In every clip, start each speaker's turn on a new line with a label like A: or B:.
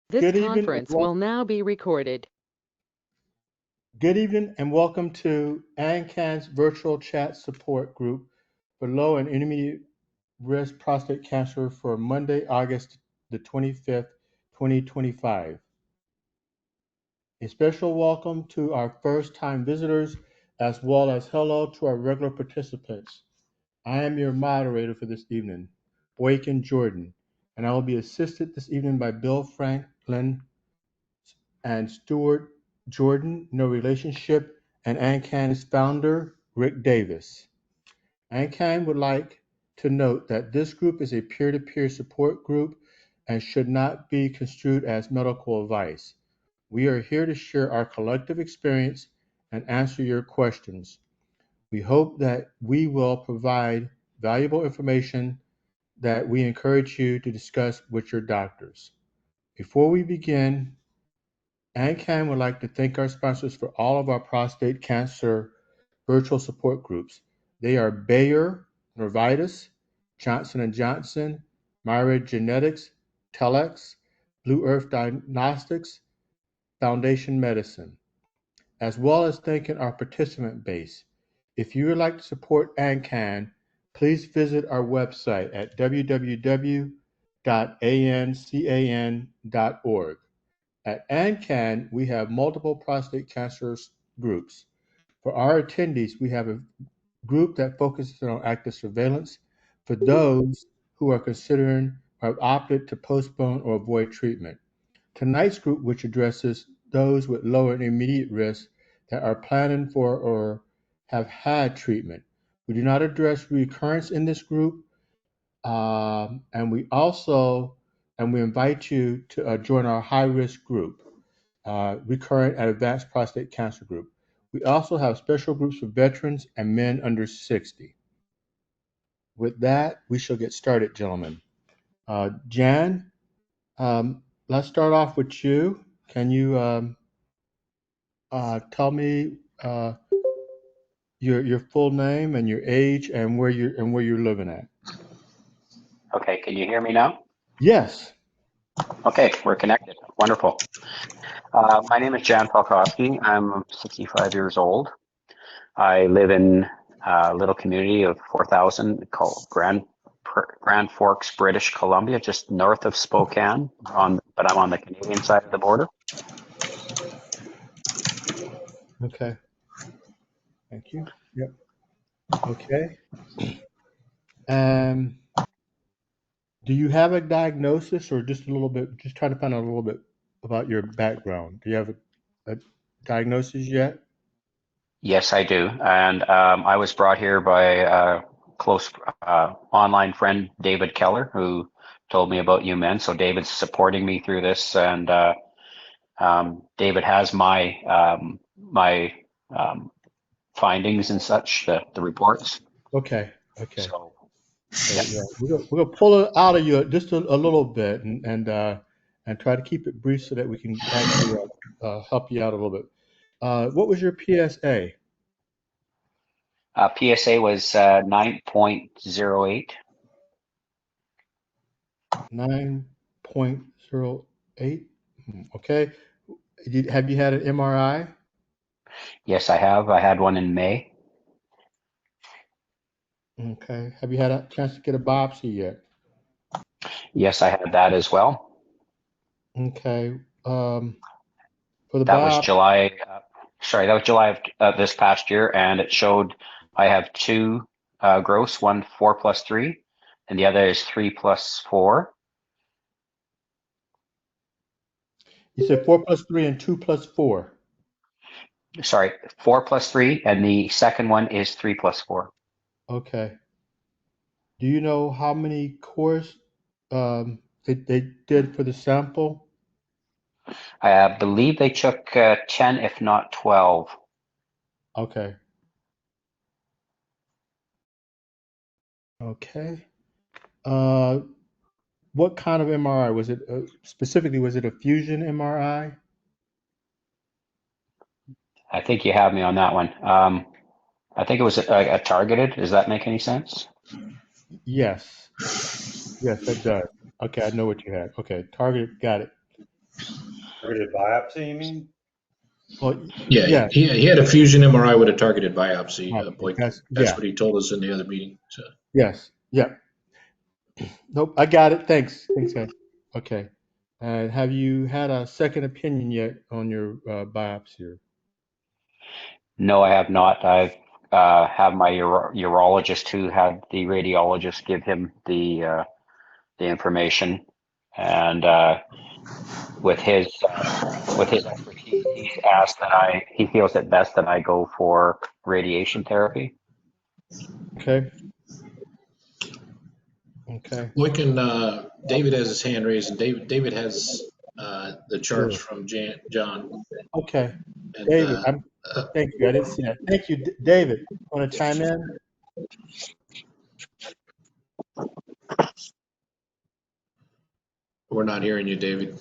A: This
B: Good evening,
A: conference will now be recorded.
B: good evening, and welcome to Ancan's virtual chat support group for low and intermediate risk prostate cancer for Monday, August the 25th, 2025. A special welcome to our first-time visitors, as well as hello to our regular participants. I am your moderator for this evening, Boykin Jordan, and I will be assisted this evening by Bill Franklin and Stuart Jordan, no relationship, and Ancan's founder, Rick Davis. Ancan would like to note that this group is a peer-to-peer support group and should not be construed as medical advice. We are here to share our collective experience and answer your questions. We hope that we will provide valuable information that we encourage you to discuss with your doctors. Before we begin, Ancan would like to thank our sponsors for all of our prostate cancer virtual support groups. They are Bayer, Novartis, Johnson & Johnson, Myriad Genetics, Telex, Blue Earth Diagnostics, Foundation Medicine, as well as thanking our participant base. If you would like to support Ancan, please visit our website at www.ancan.org. At Ancan, we have multiple prostate cancer groups. For our attendees, we have a group that focuses on active surveillance for those who are considering or have opted to postpone or avoid treatment. Tonight's group, which addresses those with low and immediate risk that are planning for or have had treatment. We do not address recurrence in this group, and we invite you to join our high-risk group, recurrent and advanced prostate cancer group. We also have special groups for veterans and men under 60. With that, we shall get started, gentlemen. Jan, let's start off with you. Can you tell me your full name and your age and where you're living at?
C: Okay, can you hear me now?
B: Yes.
C: Okay, we're connected. Wonderful. My name is Jan Falkowski. I'm 65 years old. I live in a little community of 4,000 called Grand Forks, British Columbia, just north of Spokane, but I'm on the Canadian side of the border.
B: Okay. Thank you. Yep. Okay. Do you have a diagnosis, or just trying to find out a little bit about your background? Do you have a diagnosis yet?
C: Yes, I do. And I was brought here by a close online friend, David Keller, who told me about you men. So David's supporting me through this, and David has my findings and such, the reports.
B: Okay.
C: So,
B: Yeah, we're gonna pull it out of you just a little bit and try to keep it brief so that we can actually help you out a little bit. What was your PSA?
C: PSA was 9.08.
B: 9.08. Okay. Have you had an MRI?
C: Yes, I have. I had one in May.
B: Okay. Have you had a chance to get a biopsy yet?
C: Yes, I had that as well.
B: Okay. For the
C: That was
B: biopsy.
C: July. That was July of this past year, and it showed I have two gross, one 4+3, and the other is 3+4.
B: You said 4+3 and 2+4.
C: Sorry, 4+3, and the second one is 3+4.
B: Okay. Do you know how many cores they did for the sample?
C: I believe they took 10, if not 12.
B: Okay. Okay. What kind of MRI was it? Specifically, was it a fusion MRI?
C: I think you have me on that one. I think it was a targeted. Does that make any sense?
B: Yes. Yes, that does. Okay, I know what you had. Okay, target, got it.
D: Targeted biopsy, you mean?
B: Well,
E: Yeah,
B: yeah,
E: he had a fusion MRI with a targeted biopsy, Blake. That's
B: yeah,
E: what he told us in the other meeting. So
B: yes, yeah. Nope, I got it. Thanks. Thanks, guys. Okay. Have you had a second opinion yet on your biopsy?
C: No, I have not. I've have my urologist who had the radiologist give him the information, and with his expertise, he's asked that he feels it best that I go for radiation therapy.
B: Okay. Okay.
E: Blake and David has his hand raised, and David has the charts
B: Sure.
E: from John.
B: Okay.
E: And
B: David, thank you. I didn't see that. Thank you, David. Want to chime in?
E: we're not hearing you, David.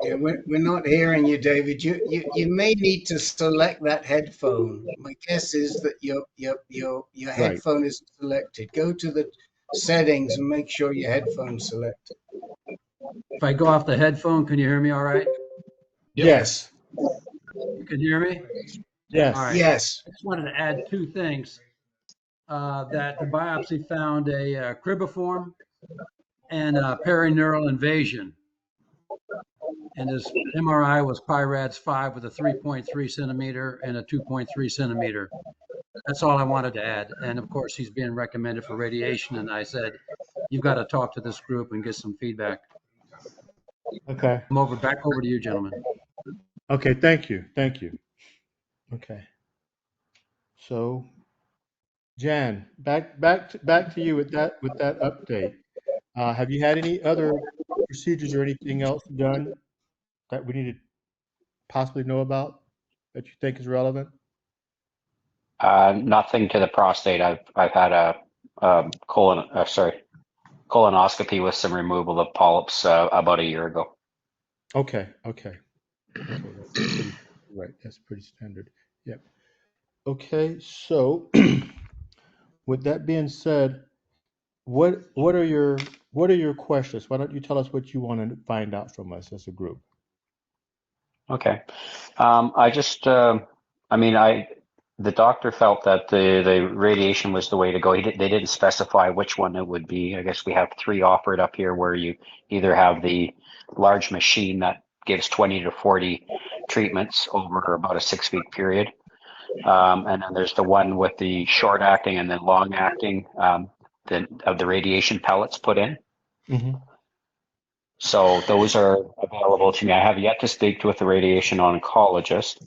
F: Yeah, we're not hearing you, David. You may need to select that headphone. My guess is that your
B: Right.
F: headphone is selected. Go to the settings and make sure your headphone's selected.
G: If I go off the headphone, can you hear me all right?
E: Yep.
B: Yes.
G: You can hear me?
B: Yes.
G: All right.
F: Yes.
G: I just wanted to add two things. That the biopsy found a cribiform and a perineural invasion. And his MRI was PIRADS 5 with a 3.3 centimeter and a 2.3 centimeter. That's all I wanted to add. And of course, he's being recommended for radiation. And I said, you've got to talk to this group and get some feedback.
B: Okay.
G: Back over to you, gentlemen.
B: Okay. Thank you. Thank you. Okay. So, Jan, back to you with that update. Have you had any other procedures or anything else done that we need to possibly know about that you think is relevant?
C: Nothing to the prostate. I've had a colonoscopy with some removal of polyps about a year ago.
B: Okay. Okay. Okay. That's pretty standard. Yep. Okay. So, with that being said, what are your questions? Why don't you tell us what you want to find out from us as a group?
C: Okay. I just, the doctor felt that the radiation was the way to go. They didn't specify which one it would be. I guess we have three offered up here where you either have the large machine that gives 20 to 40 treatments over about a 6-week period. And then there's the one with the short acting and then long acting of the radiation pellets put in.
B: Mm-hmm.
C: So those are available to me. I have yet to speak with the radiation oncologist.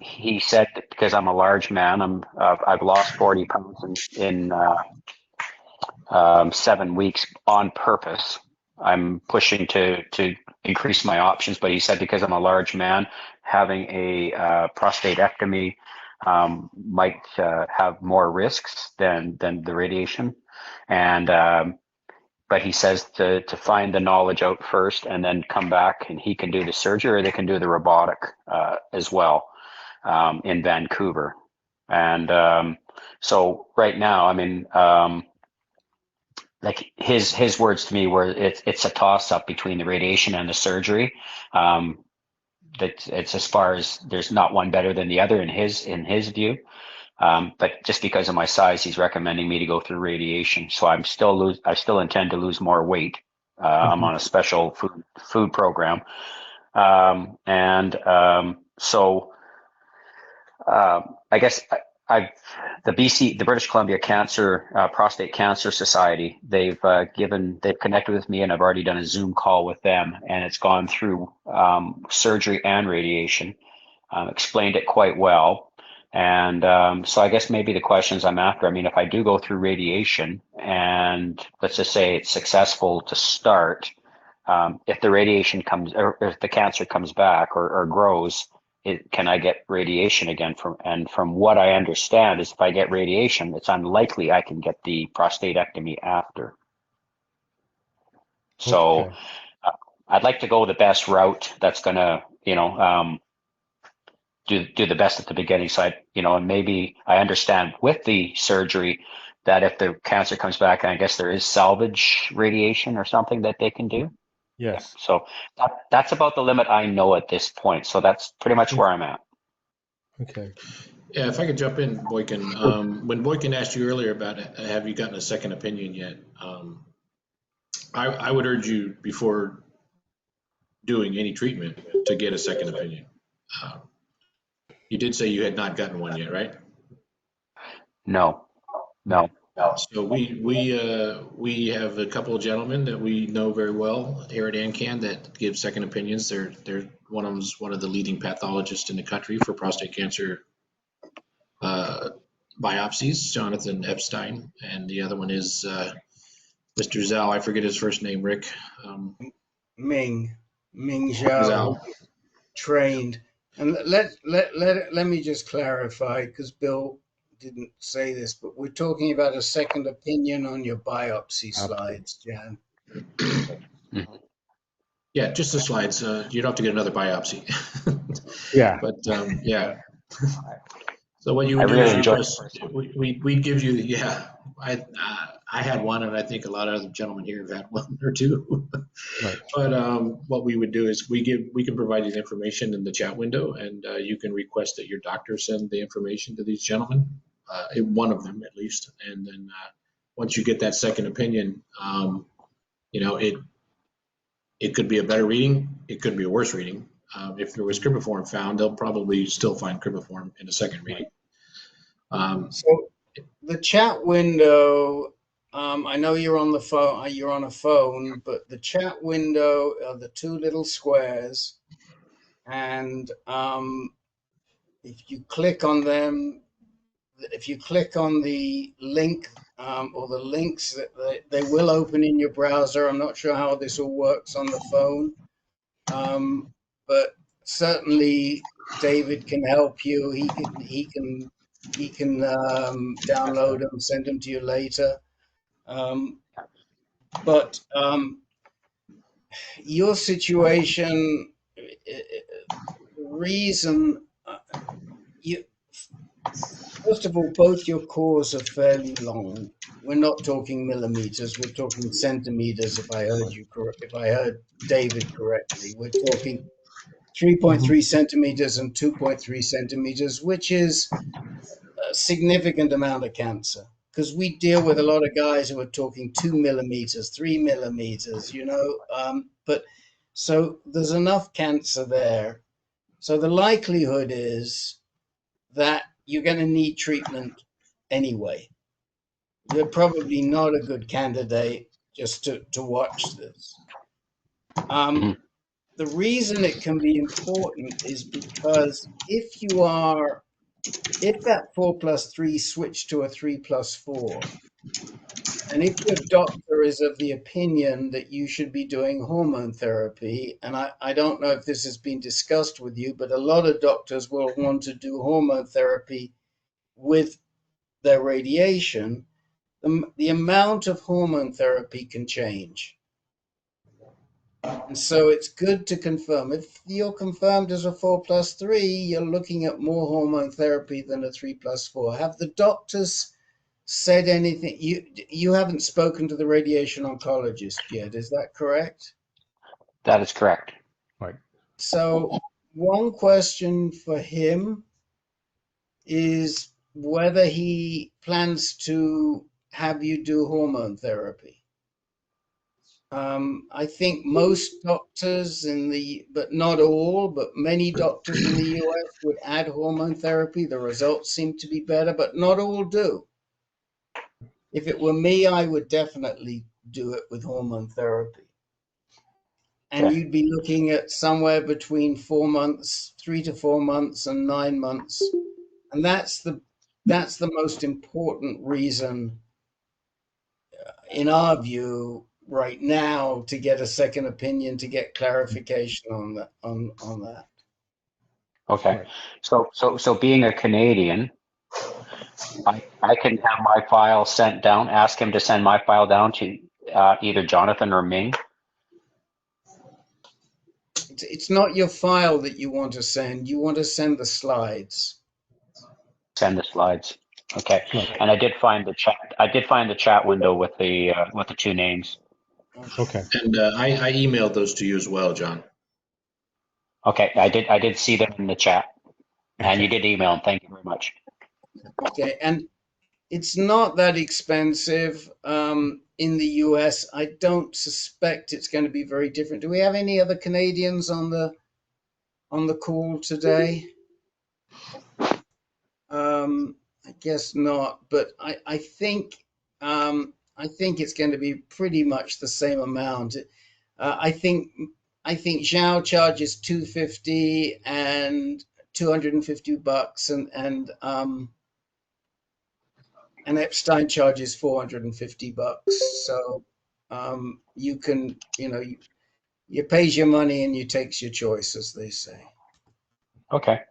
C: He said that because I'm a large man, I've lost 40 pounds in 7 weeks on purpose. I'm pushing to increase my options, but he said because I'm a large man, having a prostatectomy might have more risks than the radiation, and but he says to find the knowledge out first and then come back, and he can do the surgery or they can do the robotic as well in Vancouver. And so right now, like his words to me were it's a toss up between the radiation and the surgery. That it's as far as there's not one better than the other in his view. But just because of my size, he's recommending me to go through radiation. So I still intend to lose more weight. I'm on a special food program. I guess the British Columbia Prostate Cancer Society, they've connected with me, and I've already done a Zoom call with them, and it's gone through surgery and radiation, explained it quite well. And so I guess maybe the questions I'm after, if I do go through radiation and let's just say it's successful to start, if the radiation comes, or if the cancer comes back or grows, can I get radiation again? From what I understand is if I get radiation, it's unlikely I can get the prostatectomy after. So
B: Okay.
C: I'd like to go the best route that's going to, do the best at the beginning. So and maybe I understand with the surgery that if the cancer comes back, I guess there is salvage radiation or something that they can do.
B: Yes.
C: So that's about the limit I know at this point. So that's pretty much where I'm at.
B: Okay.
E: Yeah, if I could jump in, Boykin. When Boykin asked you earlier about have you gotten a second opinion yet, I would urge you before doing any treatment to get a second opinion. Uh, you did say you had not gotten one yet, right?
C: No, no.
E: So we have a couple of gentlemen that we know very well here at Ancan that give second opinions. They're one of them's one of the leading pathologists in the country for prostate cancer biopsies, Jonathan Epstein, and the other one is Mr. Zhao. I forget his first name, Rick.
F: Ming Zhao,
E: Zhao.
F: trained. And let me just clarify, because Bill didn't say this, but we're talking about a second opinion on your biopsy slides, Jan.
C: Mhm.
E: Yeah, just the slides. You don't have to get another biopsy.
B: Yeah.
E: But yeah. So what you
C: I
E: would do
C: really
E: is
C: enjoyed the
E: request.
C: first one.
E: We'd give you. Yeah, I had one, and I think a lot of other gentlemen here have had one or two.
B: Right.
E: But what we would do is we can provide you the information in the chat window, and you can request that your doctor send the information to these gentlemen, one of them at least, and then once you get that second opinion, you know it could be a better reading, it could be a worse reading. If there was cribriform found, they'll probably still find cribriform in a second reading.
F: So the chat window, I know you're on the phone, you're on a phone, but the chat window are the two little squares, and if you click on them, if you click on the link or the links, that they will open in your browser. I'm not sure how this all works on the phone, but certainly David can help you. He can download them, send them to you later. But your situation, the reason you first of all, both your cores are fairly long. We're not talking millimeters, we're talking centimeters, if I heard you if I heard David correctly. We're talking 3.3 centimeters and 2.3 centimeters, which is a significant amount of cancer. Because we deal with a lot of guys who are talking 2 millimeters, 3 millimeters, but so there's enough cancer there. So the likelihood is that you're going to need treatment anyway. You're probably not a good candidate just to watch this.
C: Mhm.
F: The reason it can be important is because if that 4+3 switch to a 3+4, and if your doctor is of the opinion that you should be doing hormone therapy, and I don't know if this has been discussed with you, but a lot of doctors will want to do hormone therapy with their radiation, the amount of hormone therapy can change. And so it's good to confirm. If you're confirmed as a 4+3, you're looking at more hormone therapy than a 3+4. Have the doctors said anything? You haven't spoken to the radiation oncologist yet, is that correct?
C: That is correct.
B: Right.
F: So one question for him is whether he plans to have you do hormone therapy. I think most doctors but not all, but many doctors in the US would add hormone therapy. The results seem to be better, but not all do. If it were me, I would definitely do it with hormone therapy. And
C: Okay.
F: you'd be looking at somewhere between 4 months, 3 to 4 months, and 9 months. And that's the most important reason, in our view, right now, to get a second opinion, to get clarification on that.
C: Okay.
B: Right.
C: So being a Canadian, I can have my file sent down, ask him to send my file down to either Jonathan or Ming.
F: It's not your file that you want to send. You want to send the slides.
C: Send the slides. Okay.
B: Right.
C: And I did find the chat. I did find the chat window with the two names.
B: Okay.
E: And I emailed those to you as well, John.
C: Okay, I did see them in the chat, and you
B: Okay.
C: did email them. Thank you very much.
F: Okay, and it's not that expensive in the US. I don't suspect it's going to be very different. Do we have any other Canadians on the call today? I guess not, but I think it's going to be pretty much the same amount. I think Zhao charges $250 and $250, and Epstein charges $450. So you can, you pays your money and you takes your choice, as they say.
C: Okay.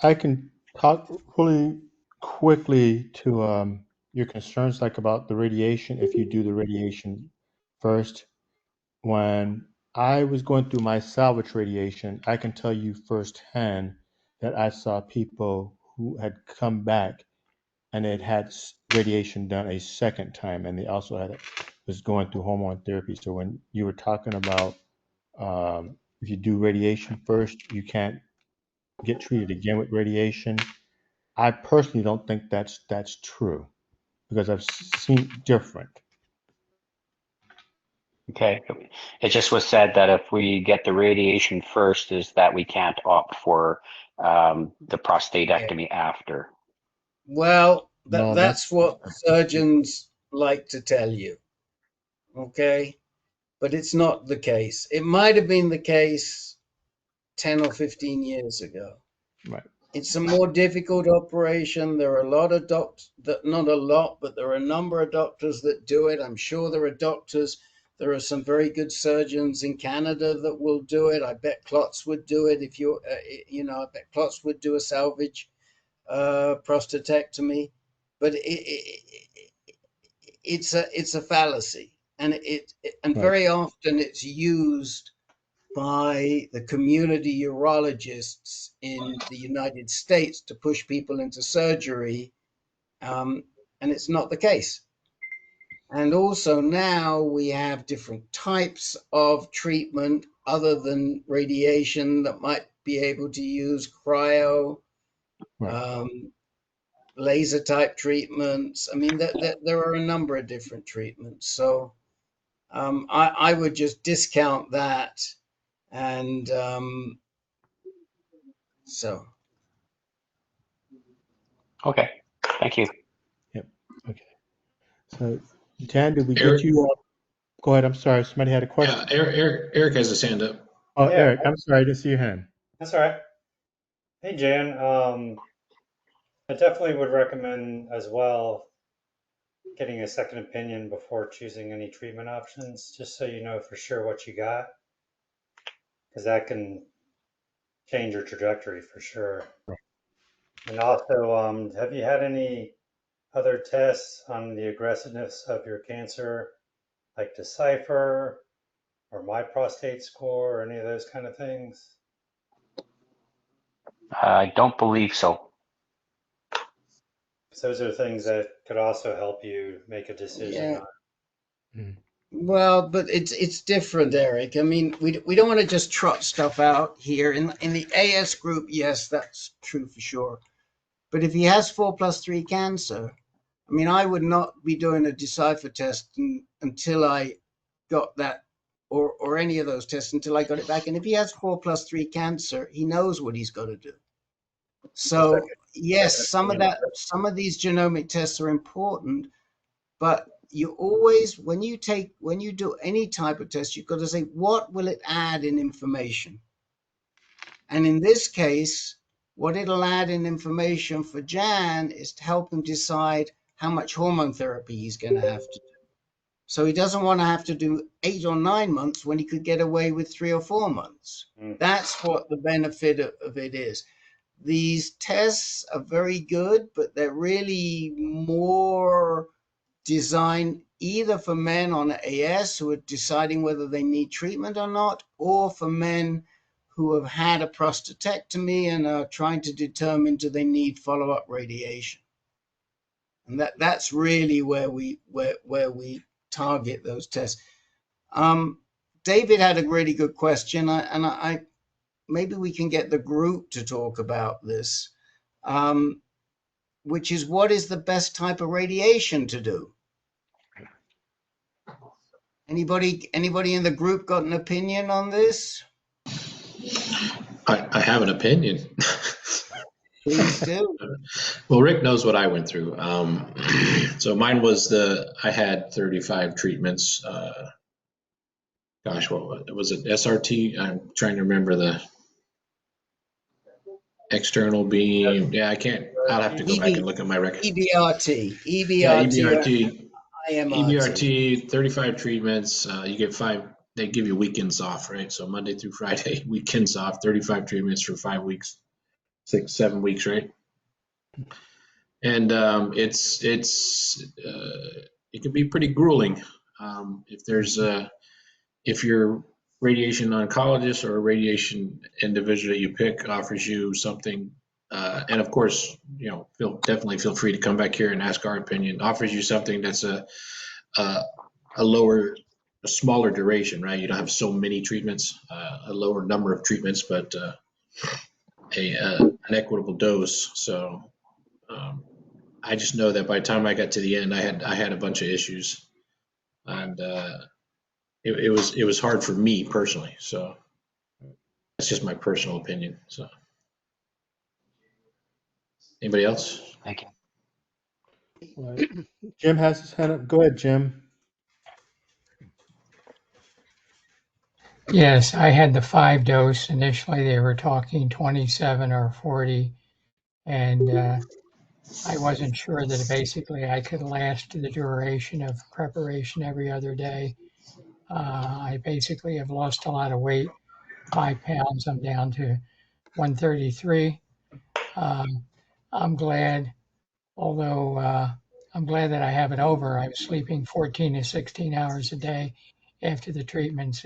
B: I can talk really quickly to your concerns, like about the radiation. If you do the radiation first, when I was going through my salvage radiation, I can tell you firsthand that I saw people who had come back and it had radiation done a second time, and they also was going through hormone therapy. So when you were talking about if you do radiation first, you can't get treated again with radiation. I personally don't think that's true because I've seen different.
C: Okay. It just was said that if we get the radiation first, is that we can't opt for the prostatectomy after.
F: Well,
B: No,
F: that's what surgeons like to tell you. Okay. But it's not the case. It might have been the case 10 or 15 years ago.
B: right.
F: It's a more difficult operation. There are a lot of doctors, not a lot, but there are a number of doctors that do it. I'm sure there are doctors. There are some very good surgeons in Canada that will do it. I bet Klotz would do it if I bet Klotz would do a salvage prostatectomy. But it's a fallacy, and
B: Right.
F: very often it's used by the community urologists in the United States to push people into surgery, and it's not the case. And also now we have different types of treatment other than radiation that might be able to use cryo,
B: Right.
F: laser type treatments. I mean, there are a number of different treatments. So I would just discount that. And so.
C: Okay. Thank you.
B: Yep. Okay. So, Dan, did we get
E: Eric?
B: you? Go ahead. I'm sorry. Somebody had a question.
E: Yeah, Eric has his hand up.
B: Oh,
D: Yeah,
B: Eric, I'm sorry. I didn't see your hand.
D: that's all right. Hey, Jan. I definitely would recommend as well getting a second opinion before choosing any treatment options, just so you know for sure what you got, because that can change your trajectory for sure. And also, have you had any other tests on the aggressiveness of your cancer, like Decipher or My Prostate Score or any of those kind of things?
C: I don't believe so.
D: So those are things that could also help you make a decision
F: Yeah.
D: on.
F: Well, but it's different, Eric. I mean, we don't want to just trot stuff out here. In the AS group, yes, that's true for sure. But if he has 4+3 cancer, I mean, I would not be doing a Decipher test until I got that, or any of those tests until I got it back. And if he has 4+3 cancer, he knows what he's got to do. So yes, some of these genomic tests are important, but you always, when you do any type of test, you've got to say, what will it add in information? And in this case, what it'll add in information for Jan is to help him decide how much hormone therapy he's going to have to do. So he doesn't want to have to do 8 or 9 months when he could get away with 3 or 4 months. That's what the benefit of it is. These tests are very good, but they're really more designed either for men on AS who are deciding whether they need treatment or not, or for men who have had a prostatectomy and are trying to determine do they need follow-up radiation. And that's really where we target those tests. David had a really good question, and I maybe we can get the group to talk about this, which is, what is the best type of radiation to do? Anybody in the group got an opinion on this?
E: I have an opinion.
F: Please do.
E: Well, Rick knows what I went through. So mine was I had 35 treatments. Gosh, what was it? SRT? I'm trying to remember the external beam. Yeah, I can't. I'll have to go back and look at my record.
F: EBRT,
E: Yeah, EBRT.
F: IMRT.
E: 35 treatments. You get 5. They give you weekends off, right? So Monday through Friday, weekends off. 35 treatments for 5 weeks, 6, 7 weeks, right? And it can be pretty grueling. If your radiation oncologist or a radiation individual that you pick offers you something, and of course, definitely feel free to come back here and ask our opinion. Offers you something that's a smaller duration, right? You don't have so many treatments, a lower number of treatments, but an equitable dose. So I just know that by the time I got to the end, I had a bunch of issues, and it was hard for me personally. So that's just my personal opinion. So anybody else?
C: Thank you.
B: Right. Jim has his hand up. Go ahead, Jim.
H: Yes, I had the 5 dose. Initially, they were talking 27 or 40, and I wasn't sure that basically I could last the duration of preparation every other day. I basically have lost a lot of weight, 5 pounds. I'm down to 133. I'm glad, although I'm glad that I have it over. I was sleeping 14 to 16 hours a day after the treatments.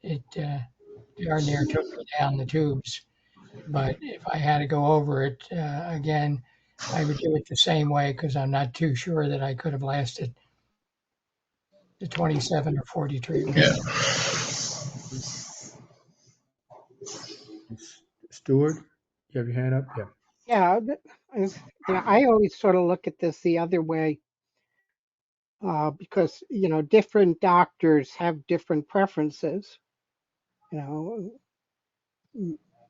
H: It darn near took me down the tubes. But if I had to go over it again, I would do it the same way, because I'm not too sure that I could have lasted the 27 or 40 treatments.
E: Yeah.
B: Stuart, you have your hand up? Yeah.
I: Yeah, I always sort of look at this the other way, because different doctors have different preferences.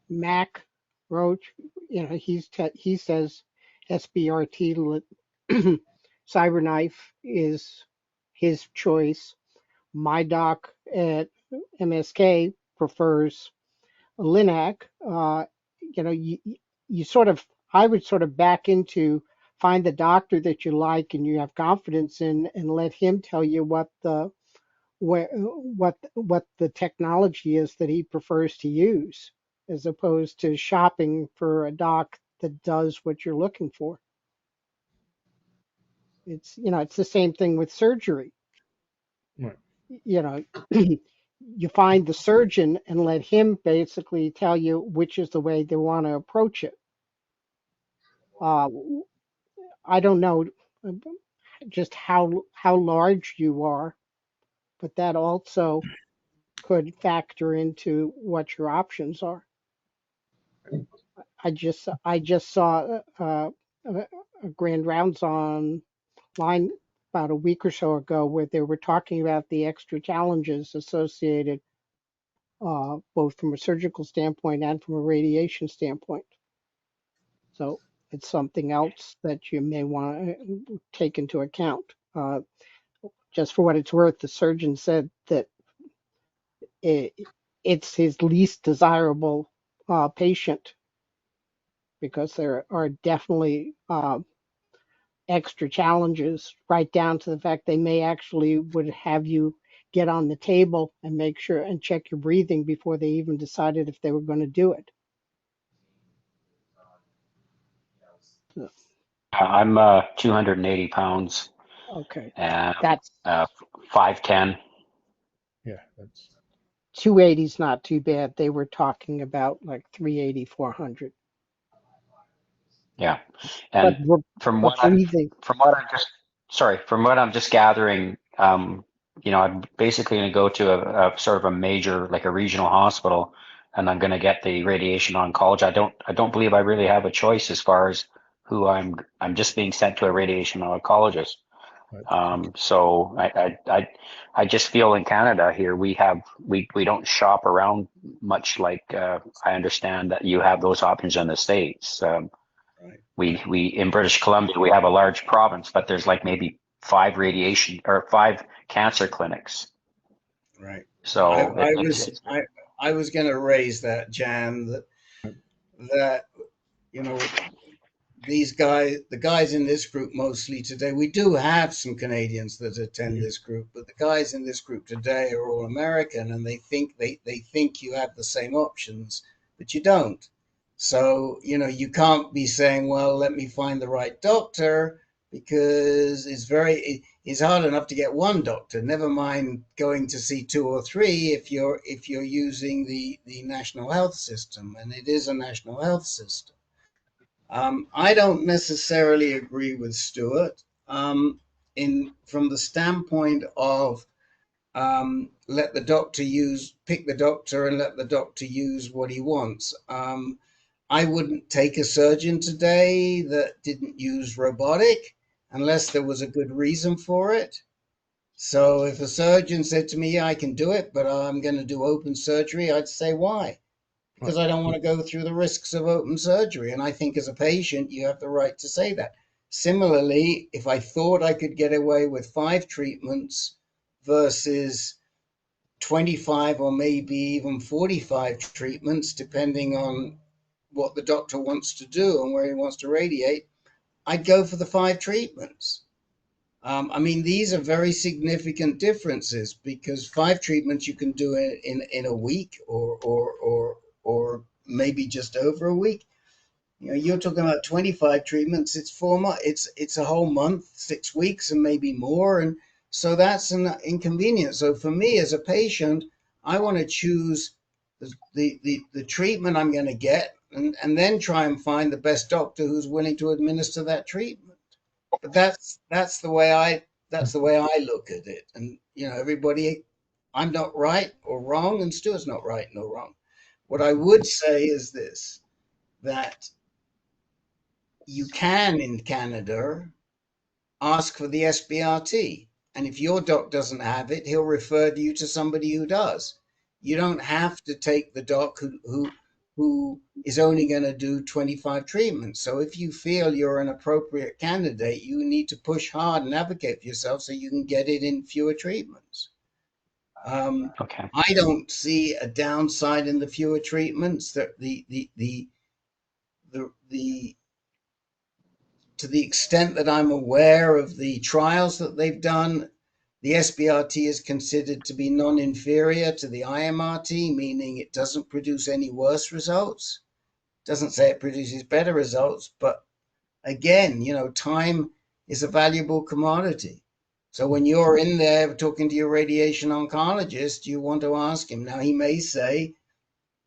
I: Mac Roach, he says SBRT CyberKnife is his choice. My doc at MSK prefers Linac. You sort of, I would sort of back into, find the doctor that you like and you have confidence in, and let him tell you what the technology is that he prefers to use, as opposed to shopping for a doc that does what you're looking for. It's the same thing with surgery.
B: Right.
I: You find the surgeon and let him basically tell you which is the way they want to approach it. I don't know just how large you are, but that also could factor into what your options are. I just saw a grand rounds online about a week or so ago, where they were talking about the extra challenges associated, both from a surgical standpoint and from a radiation standpoint. So it's something else that you may want to take into account. Just for what it's worth, the surgeon said that it's his least desirable patient, because there are definitely extra challenges, right down to the fact they may actually would have you get on the table and make sure and check your breathing before they even decided if they were going to do it. So,
C: I'm 280 pounds
I: okay,
C: and
I: that's
C: 5'10".
B: Yeah. That's
I: 280 is not too bad. They were talking about like 380, 400.
C: Yeah.
I: But
C: And from
I: but
C: what I,
I: breathing.
C: from what I'm just, sorry, from what I'm just gathering, I'm basically going to go to a sort of a major, like a regional hospital, and I'm going to get the radiation oncology. I don't believe I really have a choice as far as who I'm just being sent to a radiation oncologist.
B: Right.
C: So I just feel in Canada here we don't shop around much like I understand that you have those options in the States.
F: Right.
C: We in British Columbia we have a large province, but there's like maybe five cancer clinics.
F: Right. I,
C: So
F: I was I, I was going to raise that, Jan, that you know the guys in this group mostly today. We do have some Canadians that attend this group, but the guys in this group today are all American, and they think you have the same options, but you don't. So you can't be saying, well, let me find the right doctor, because it's hard enough to get one doctor, never mind going to see two or three if you're using the national health system, and it is a national health system. I don't necessarily agree with Stuart, in from the standpoint of, let the doctor pick the doctor and let the doctor use what he wants. I wouldn't take a surgeon today that didn't use robotic unless there was a good reason for it. So if a surgeon said to me, yeah, I can do it, but I'm going to do open surgery, I'd say, why?
B: Right.
F: Because I don't want to go through the risks of open surgery. And I think as a patient, you have the right to say that. Similarly, if I thought I could get away with 5 treatments versus 25 or maybe even 45 treatments, depending on what the doctor wants to do and where he wants to radiate, I'd go for the 5 treatments. I mean, these are very significant differences, because 5 treatments you can do in a week, or maybe just over a week. You're talking about 25 treatments. It's 4 months. It's a whole month, 6 weeks, and maybe more. And so that's an inconvenience. So for me as a patient, I want to choose the treatment I'm going to get, and then try and find the best doctor who's willing to administer that treatment. But that's the way I look at it. And everybody, I'm not right or wrong, and Stuart's not right nor wrong. What I would say is this: that you can, in Canada, ask for the SBRT, and if your doc doesn't have it, he'll refer you to somebody who does. You don't have to take the doc who is only going to do 25 treatments. So if you feel you're an appropriate candidate, you need to push hard and advocate for yourself so you can get it in fewer treatments.
C: okay.
F: I don't see a downside in the fewer treatments. That the to the extent that I'm aware of the trials that they've done, the SBRT is considered to be non-inferior to the IMRT, meaning it doesn't produce any worse results. Doesn't say it produces better results, but again, time is a valuable commodity. So when you're in there talking to your radiation oncologist, you want to ask him. Now, he may say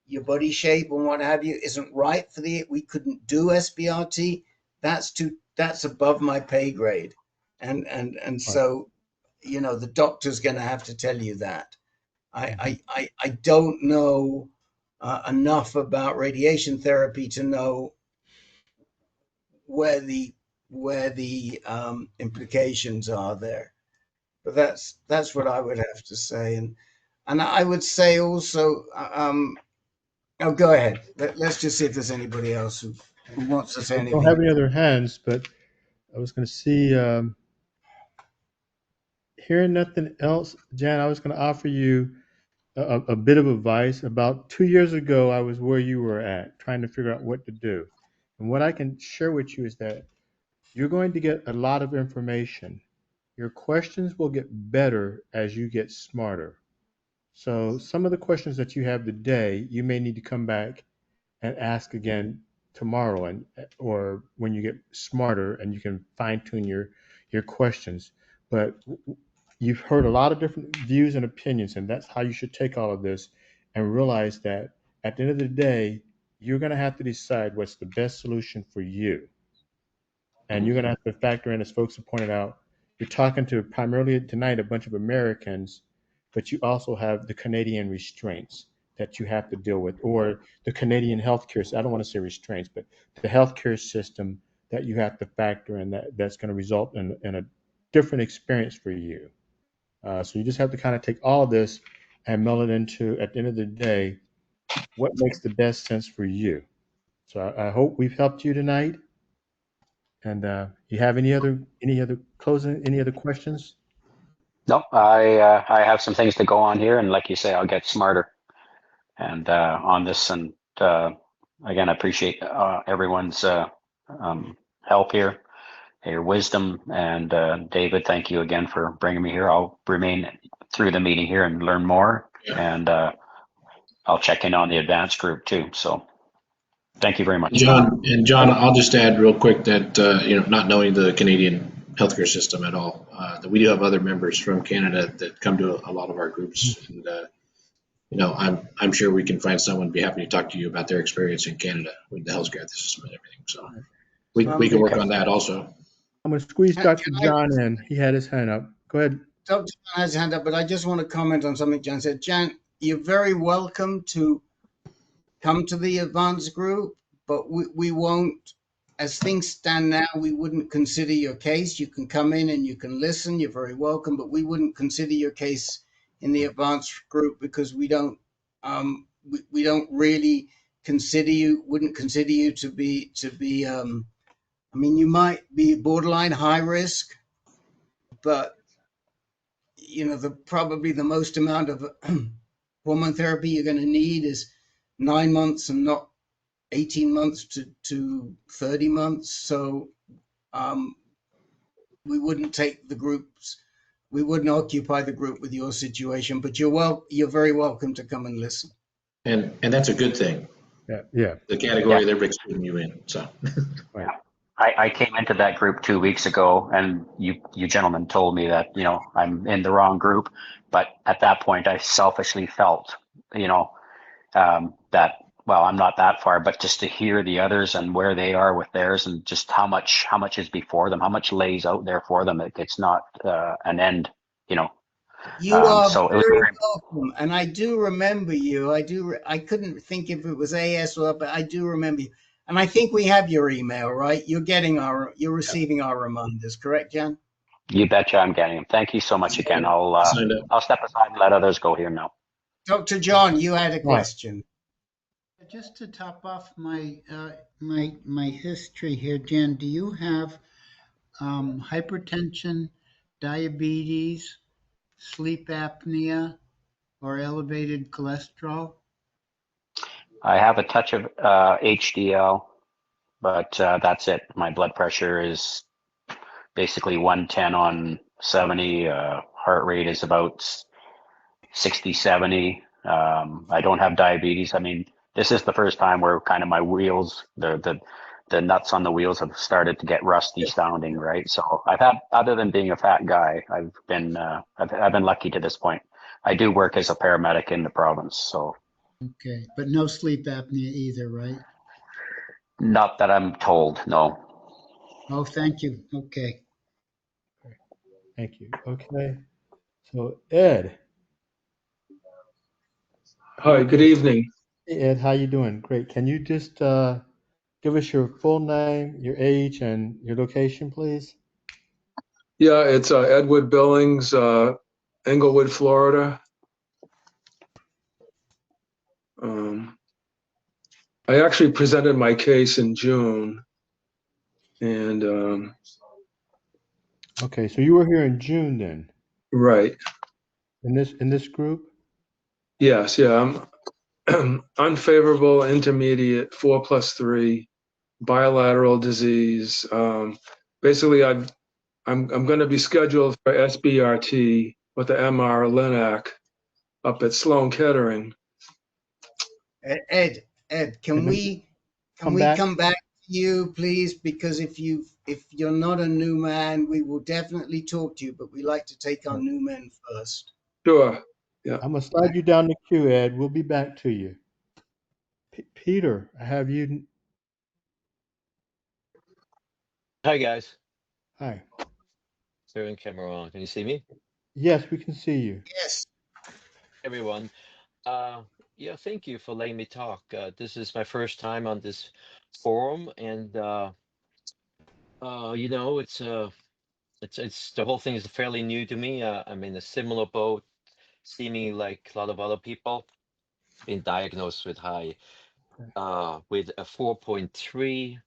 F: your body shape and what have you isn't right for we couldn't do SBRT. That's above my pay grade. And
B: Right.
F: so, the doctor's going to have to tell you that.
B: Mhm.
F: I don't know enough about radiation therapy to know where the implications are there. But that's what I would have to say. And I would say also, oh, go ahead. Let's just see if there's anybody else who wants to say
B: I don't
F: anything.
B: have any other hands, but I was going to see, hearing nothing else, Jan, I was going to offer you a bit of advice. About 2 years ago, I was where you were at, trying to figure out what to do. And what I can share with you is that you're going to get a lot of information. Your questions will get better as you get smarter. So some of the questions that you have today, you may need to come back and ask again tomorrow, and or when you get smarter and you can fine tune your questions. But you've heard a lot of different views and opinions, and that's how you should take all of this and realize that at the end of the day, you're going to have to decide what's the best solution for you. And you're going to have to factor in, as folks have pointed out, you're talking to primarily tonight a bunch of Americans, but you also have the Canadian restraints that you have to deal with, or the Canadian healthcare. I don't want to say restraints, but the healthcare system that you have to factor in that's going to result in a different experience for you. So you just have to kind of take all of this and meld it into, at the end of the day, what makes the best sense for you. So I hope we've helped you tonight. And you have any other closing, any other questions?
C: No, I have some things to go on here, and like you say, I'll get smarter and on this. And again, I appreciate everyone's help here, your wisdom, and David, thank you again for bringing me here. I'll remain through the meeting here and learn more, and I'll check in on the advanced group too. So thank you very much.
E: John, I'll just add real quick that not knowing the Canadian healthcare system at all, that we do have other members from Canada that come to a lot of our groups, and I'm sure we can find someone who'd be happy to talk to you about their experience in Canada with the healthcare system and everything. So we can work on that also.
B: I'm going to squeeze Dr. John in. He had his hand up. Go ahead.
F: Dr. John has his hand up, but I just want to comment on something Jan said. Jan, you're very welcome to come to the advanced group, but we won't, as things stand now, we wouldn't consider your case. You can come in and you can listen. You're very welcome, but we wouldn't consider your case in the advanced group because we don't really wouldn't consider you to be I mean, you might be borderline high risk, but probably the most amount of hormone therapy you're going to need is 9 months and not 18 months to 30 months. So we wouldn't take the groups. We wouldn't occupy the group with your situation, but you're very welcome to come and listen.
E: And that's a good thing.
B: Yeah.
E: The category they're excluding you in. So.
B: Right.
C: I came into that group 2 weeks ago, and you gentlemen told me that, I'm in the wrong group. But at that point, I selfishly felt, that, well, I'm not that far, but just to hear the others and where they are with theirs, and just how much is before them, how much lays out there for them. It's not an end,
F: You are
C: so it was
F: very welcome, and I do remember you. I couldn't think if it was AS or, but I do remember you. And I think we have your email, right? You're receiving our reminders, correct, Jan?
C: You betcha I'm getting them. Thank you so much again. I'll step aside and let others go here now.
F: Dr. John, you had a question.
J: Just to top off my history here, Jan, do you have hypertension, diabetes, sleep apnea, or elevated cholesterol?
C: I have a touch of HDL, but that's it. My blood pressure is basically 110 on 70. Heart rate is about 60, 70. I don't have diabetes. I mean, this is the first time where kind of my wheels, the nuts on the wheels have started to get rusty sounding, right? So I've had, other than being a fat guy, I've been lucky to this point. I do work as a paramedic in the province, so.
J: Okay, but no sleep apnea either, right?
C: Not that I'm told, no.
J: Oh, thank you. Okay.
B: Thank you. Okay. So Ed.
K: Hi, good evening.
B: Hey Ed, how you doing? Great. Can you just give us your full name, your age, and your location, please?
K: Yeah, it's Edward Billings, Englewood, Florida. I actually presented my case in June, and
B: okay, so you were here in June then?
K: Right.
B: In this group?
K: Yes, yeah. I'm unfavorable, intermediate, 4+3, bilateral disease. Basically, I'm going to be scheduled for SBRT with the MR Linac up at Sloan Kettering.
F: Ed, can we come back to you, please? Because if you're not a new man, we will definitely talk to you, but we like to take our new men first.
K: Sure. Yeah.
B: I'm gonna slide you down the queue, Ed. We'll be back to you. Peter, I have you.
L: Hi guys,
B: Hi.
L: Aaron Cameron. Can you see me?
B: Yes, we can see you.
F: Yes.
L: Everyone. Yeah, thank you for letting me talk. This is my first time on this forum, and you know, it's the whole thing is fairly new to me. I'm in a similar boat, seemingly like a lot of other people, been diagnosed with with a 4.3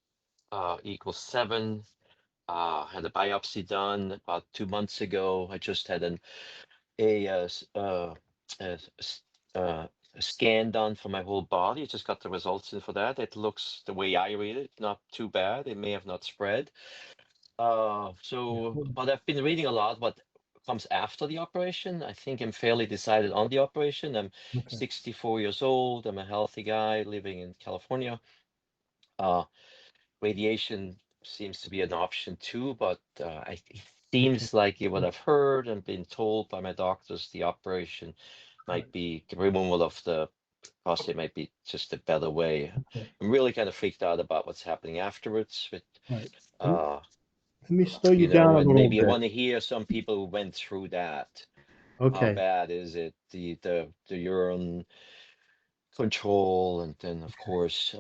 L: equals 7. Had a biopsy done about 2 months ago. I just had a, uh, s- uh, a, s- uh, a scan done for my whole body. I just got the results in for that. It looks the way I read it, not too bad. It may have not spread. But I've been reading a lot what comes after the operation. I think I'm fairly decided on the operation. I'm
B: Okay.
L: 64 years old. I'm a healthy guy living in California. Uh, Radiation seems to be an option too, but it seems like what I've heard and been told by my doctors, the operation might be removal of the prostate might be just a better way.
B: Okay.
L: I'm really kind of freaked out about what's happening afterwards with
B: All right.
L: uh
B: Let me slow you
L: you
B: down
L: know,
B: a
L: and
B: little
L: maybe I
B: bit.
L: want to hear some people who went through that. How
B: Okay.
L: bad is it? The urine control, and then of course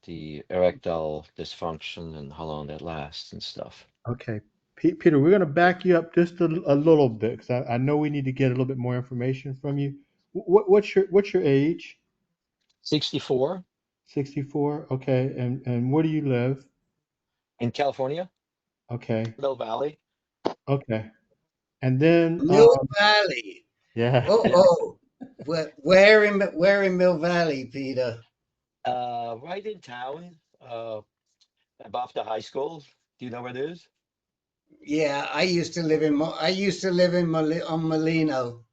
L: the erectile dysfunction and how long that lasts and stuff.
B: Okay. Peter, we're going to back you up just a little bit because I know we need to get a little bit more information from you. What's your age?
L: 64
B: 64. Okay. And where do you live?
L: in California,
B: Okay.
L: Mill Valley.
B: Okay. And then
F: Mill Valley.
B: yeah.
F: Oh, oh. Where in Mill Valley, Peter?
L: Right in town, above the high school. Do you know where it is?
F: Yeah, I used to live in on Molino.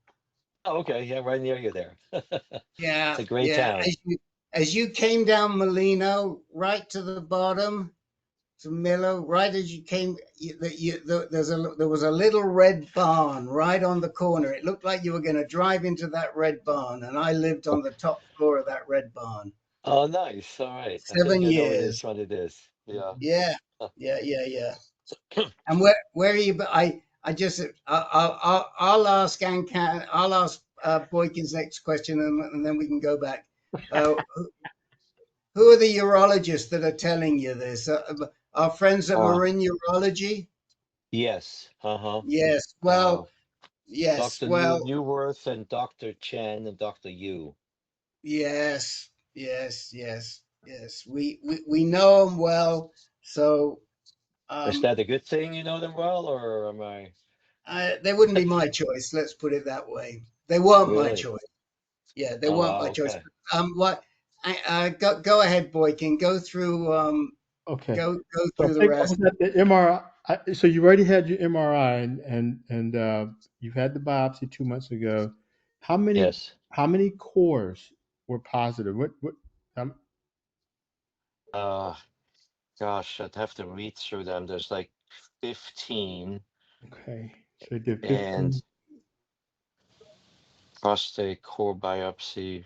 L: Oh, okay, yeah, right near you there. It's
F: Yeah,
L: a great
F: yeah.
L: town.
F: As you came down Molino, right to the bottom to Miller, right as you came, there was a little red barn right on the corner. It looked like you were going to drive into that red barn, and I lived on the top floor of that red barn.
L: Oh, nice. All right. I think
F: seven
L: I know it is
F: years.
L: what it is. Yeah.
F: Yeah, yeah, yeah, yeah. And where are you? But I just I'll ask Ancan. I'll ask Boykin's next question, and then we can go back. Who are the urologists that are telling you this? Our friends at
L: Uh,
F: Marin Urology?
L: yes. Uh-huh.
F: Yes.
L: Uh,
F: Well, yes.
L: Dr.
F: Well,
L: Newworth and Dr. Chen and Dr. Yu.
F: yes. Yes. Yes. Yes. We know them well. So
L: Is
F: um,
L: that a good thing you know them well, or am I
F: they wouldn't be my choice. Let's put it that way. They weren't my
L: really?
F: choice. Yeah, they
L: Oh,
F: weren't
L: wow,
F: my choice.
L: okay.
F: What? Go ahead, Boykin. Go through
B: Okay.
F: go
B: So I
F: through the
B: think I was
F: rest.
B: at the MRI. So you've already had your MRI and you've had the biopsy 2 months ago. How many
L: Yes.
B: how many cores were positive? What um,
L: Uh, Gosh, I'd have to read through them. There's like 15,
B: okay. So you did
L: and
B: 15.
L: prostate core biopsy.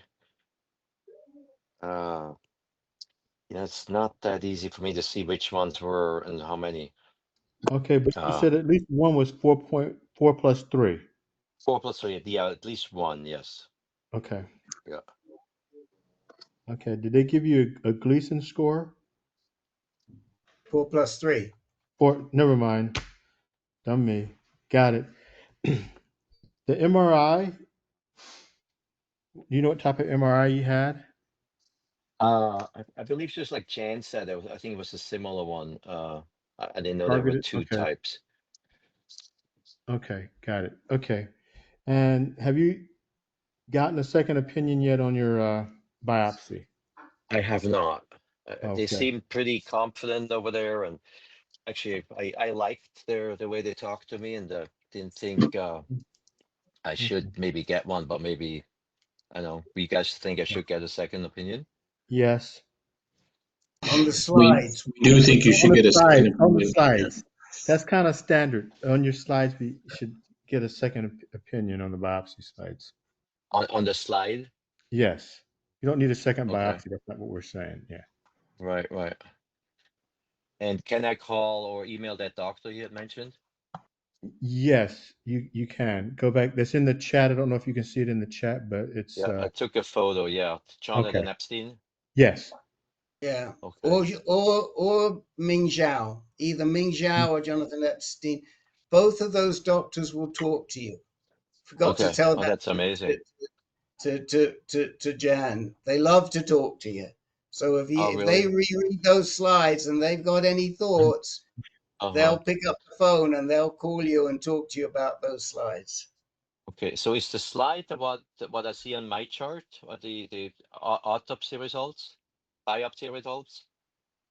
L: Uh, it's not that easy for me to see which ones were and how many.
B: Okay, but you
L: Uh,
B: said at least one was 4.4 plus 3.
L: 4 plus 3, yeah, at least one, yes.
B: Okay.
L: Yeah.
B: Okay. Did they give you a Gleason score?
F: 4 plus 3.
B: Never mind. Done me. Got it. The MRI, do you know what type of MRI you had?
L: I believe just like Jan said, I think it was a similar one. I didn't know there were
B: Targeted?
L: two
B: Okay.
L: types.
B: Okay. Got it. Okay. And have you gotten a second opinion yet on your biopsy?
L: I have not. They
B: Okay.
L: seem pretty confident over there, and actually, I liked the way they talked to me, and didn't think I should
B: Okay.
L: maybe get one, but maybe I don't know. You guys think I should get a second opinion?
B: Yes.
F: On the
E: We
F: slides.
E: do think you
B: On
E: should
B: the
E: get a second
B: slides. On the
E: opinion.
B: slides. That's kind of standard. On your slides, we should get a second opinion on the biopsy slides.
L: On the slide?
B: Yes. You don't need a second
L: Okay.
B: biopsy. That's not what we're saying. Yeah.
L: Right, right. And can I call or email that doctor you had mentioned?
B: Yes, you can go back. That's in the chat. I don't know if you can see it in the chat, but it's
L: Yeah, I took a photo. Yeah,
B: okay.
L: Jonathan Epstein.
B: Yes.
F: Yeah.
L: Okay.
F: Or Ming Zhao, either Ming Zhao or Jonathan Epstein. Both of those doctors will talk to you. Forgot to
L: Okay.
F: tell
L: Oh,
F: that
L: that's amazing.
F: to Jan. They love to talk to you. So
L: Oh,
F: if they
L: really?
F: reread those slides and they've got any thoughts,
L: Uh-huh.
F: they'll pick up the phone and they'll call you and talk to you about those slides.
L: Okay. So is the slide what I see on my chart, or the autopsy results, biopsy results?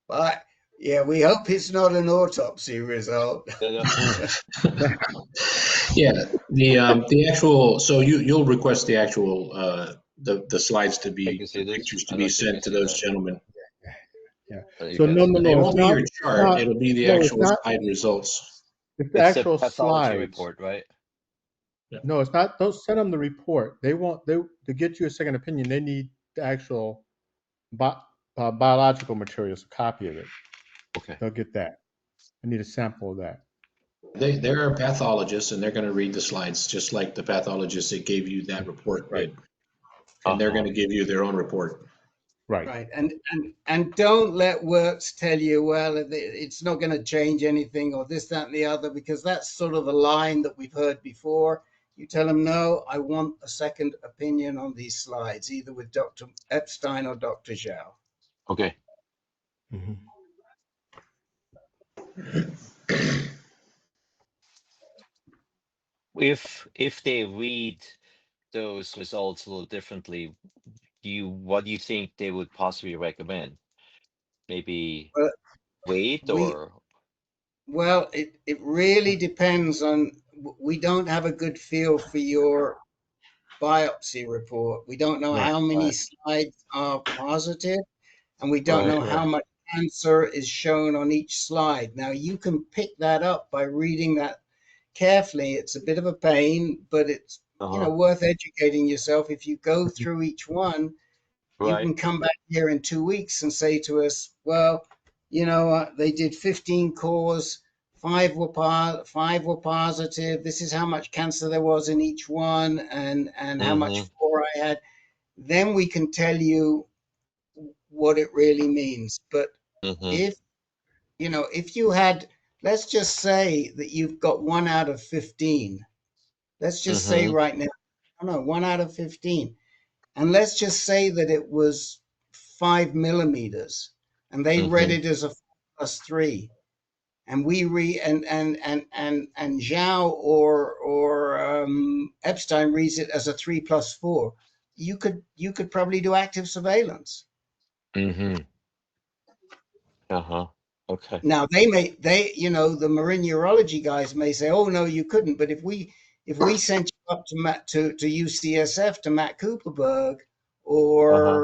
F: But yeah, we hope it's not an autopsy result.
L: Yeah.
E: Yeah, the actual, so you'll request the actual, the slides to
L: I
E: be,
L: can
E: the
L: see this.
E: pictures to
L: I
E: be
L: don't think you
E: sent to
L: see
E: those
L: that.
E: gentlemen.
B: Yeah.
L: You
B: So
L: can see that.
E: It
B: no,
E: won't be your
B: it's
E: chart,
B: not.
E: it'll be the
B: No, it's
E: actual
B: not.
E: slide results.
B: It's the
L: It's the
B: actual
L: pathology
B: slides.
L: report, right?
B: No, it's not. Don't send them the report. They want to get you a second opinion. They need the actual biological materials, a copy of it.
L: Okay.
B: They'll get that. I need a sample of that.
E: They're pathologists and they're gonna read the slides, just like the pathologist that gave you that report
B: Right.
E: did. And they're
L: Uh-huh.
E: gonna give you their own report.
B: Right.
F: Right, and don't let Works tell you, well, it's not going to change anything or this, that, and the other, because that's sort of a line that we've heard before. You tell them, no, I want a second opinion on these slides, either with Dr. Epstein or Dr. Zhao.
L: Okay.
B: Mhm.
L: If they read those results a little differently, what do you think they would possibly recommend? Maybe
F: But
L: wait
F: we,
L: or
F: well, it really depends on, we don't have a good feel for your biopsy report. We don't know
B: Right.
F: how many
L: right,
F: slides are positive, and we don't
L: right,
F: know how
B: Correct.
F: much cancer is shown on each slide. Now, you can pick that up by reading that carefully. It's a bit of a pain, but it's
L: uh-huh,
F: worth educating yourself. If you go through each one, you
L: right,
F: can come back here in 2 weeks and say to us, well, they did 15 cores, five were positive. This is how much cancer there was in each one, and how much
L: mm-hmm,
F: floor I had. Then we can tell you what it really means. But
L: mm-hmm,
F: if if you had, let's just say that you've got 1 out of 15. Let's just say
L: mm-hmm,
F: right now, no, 1 out of 15. And let's just say that it was 5 millimeters and they read
L: mm-hmm,
F: it as a 4+3. And we and Zhao or Epstein reads it as a 3+4. You could probably do active surveillance.
L: mm-hmm, uh-huh. Okay.
F: Now the marine urology guys may say, "Oh no, you couldn't." But if we sent you up to UCSF to Matt Cooperberg
L: Uh-huh.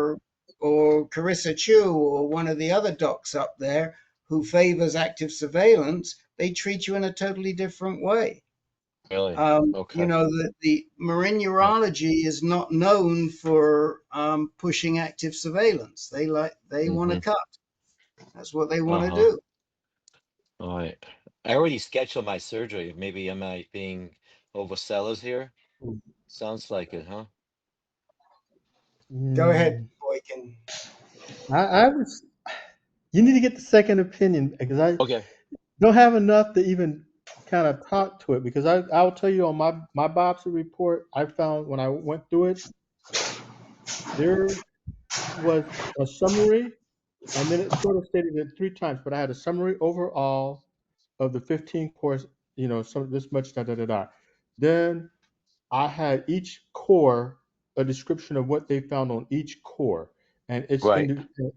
F: or Carissa Chu or one of the other docs up there who favors active surveillance, they treat you in a totally different way.
L: Really? Okay.
F: The marine urology is not known for pushing active surveillance. They want to
L: Mm-hmm.
F: cut. That's what they want to
L: Uh-huh.
F: do.
L: All right. I already scheduled my surgery. Maybe am I being overzealous here? Sounds like it, huh?
F: Go ahead,
B: Mm,
F: Boykin.
B: I was. You need to get the second opinion because I
L: Okay.
B: don't have enough to even kind of talk to it because I'll tell you on my biopsy report I found when I went through it there was a summary and then it sort of stated it 3 times, but I had a summary overall of the 15 course, some this much da da da da. Then I had each core a description of what they found on each core, and it's
L: Right.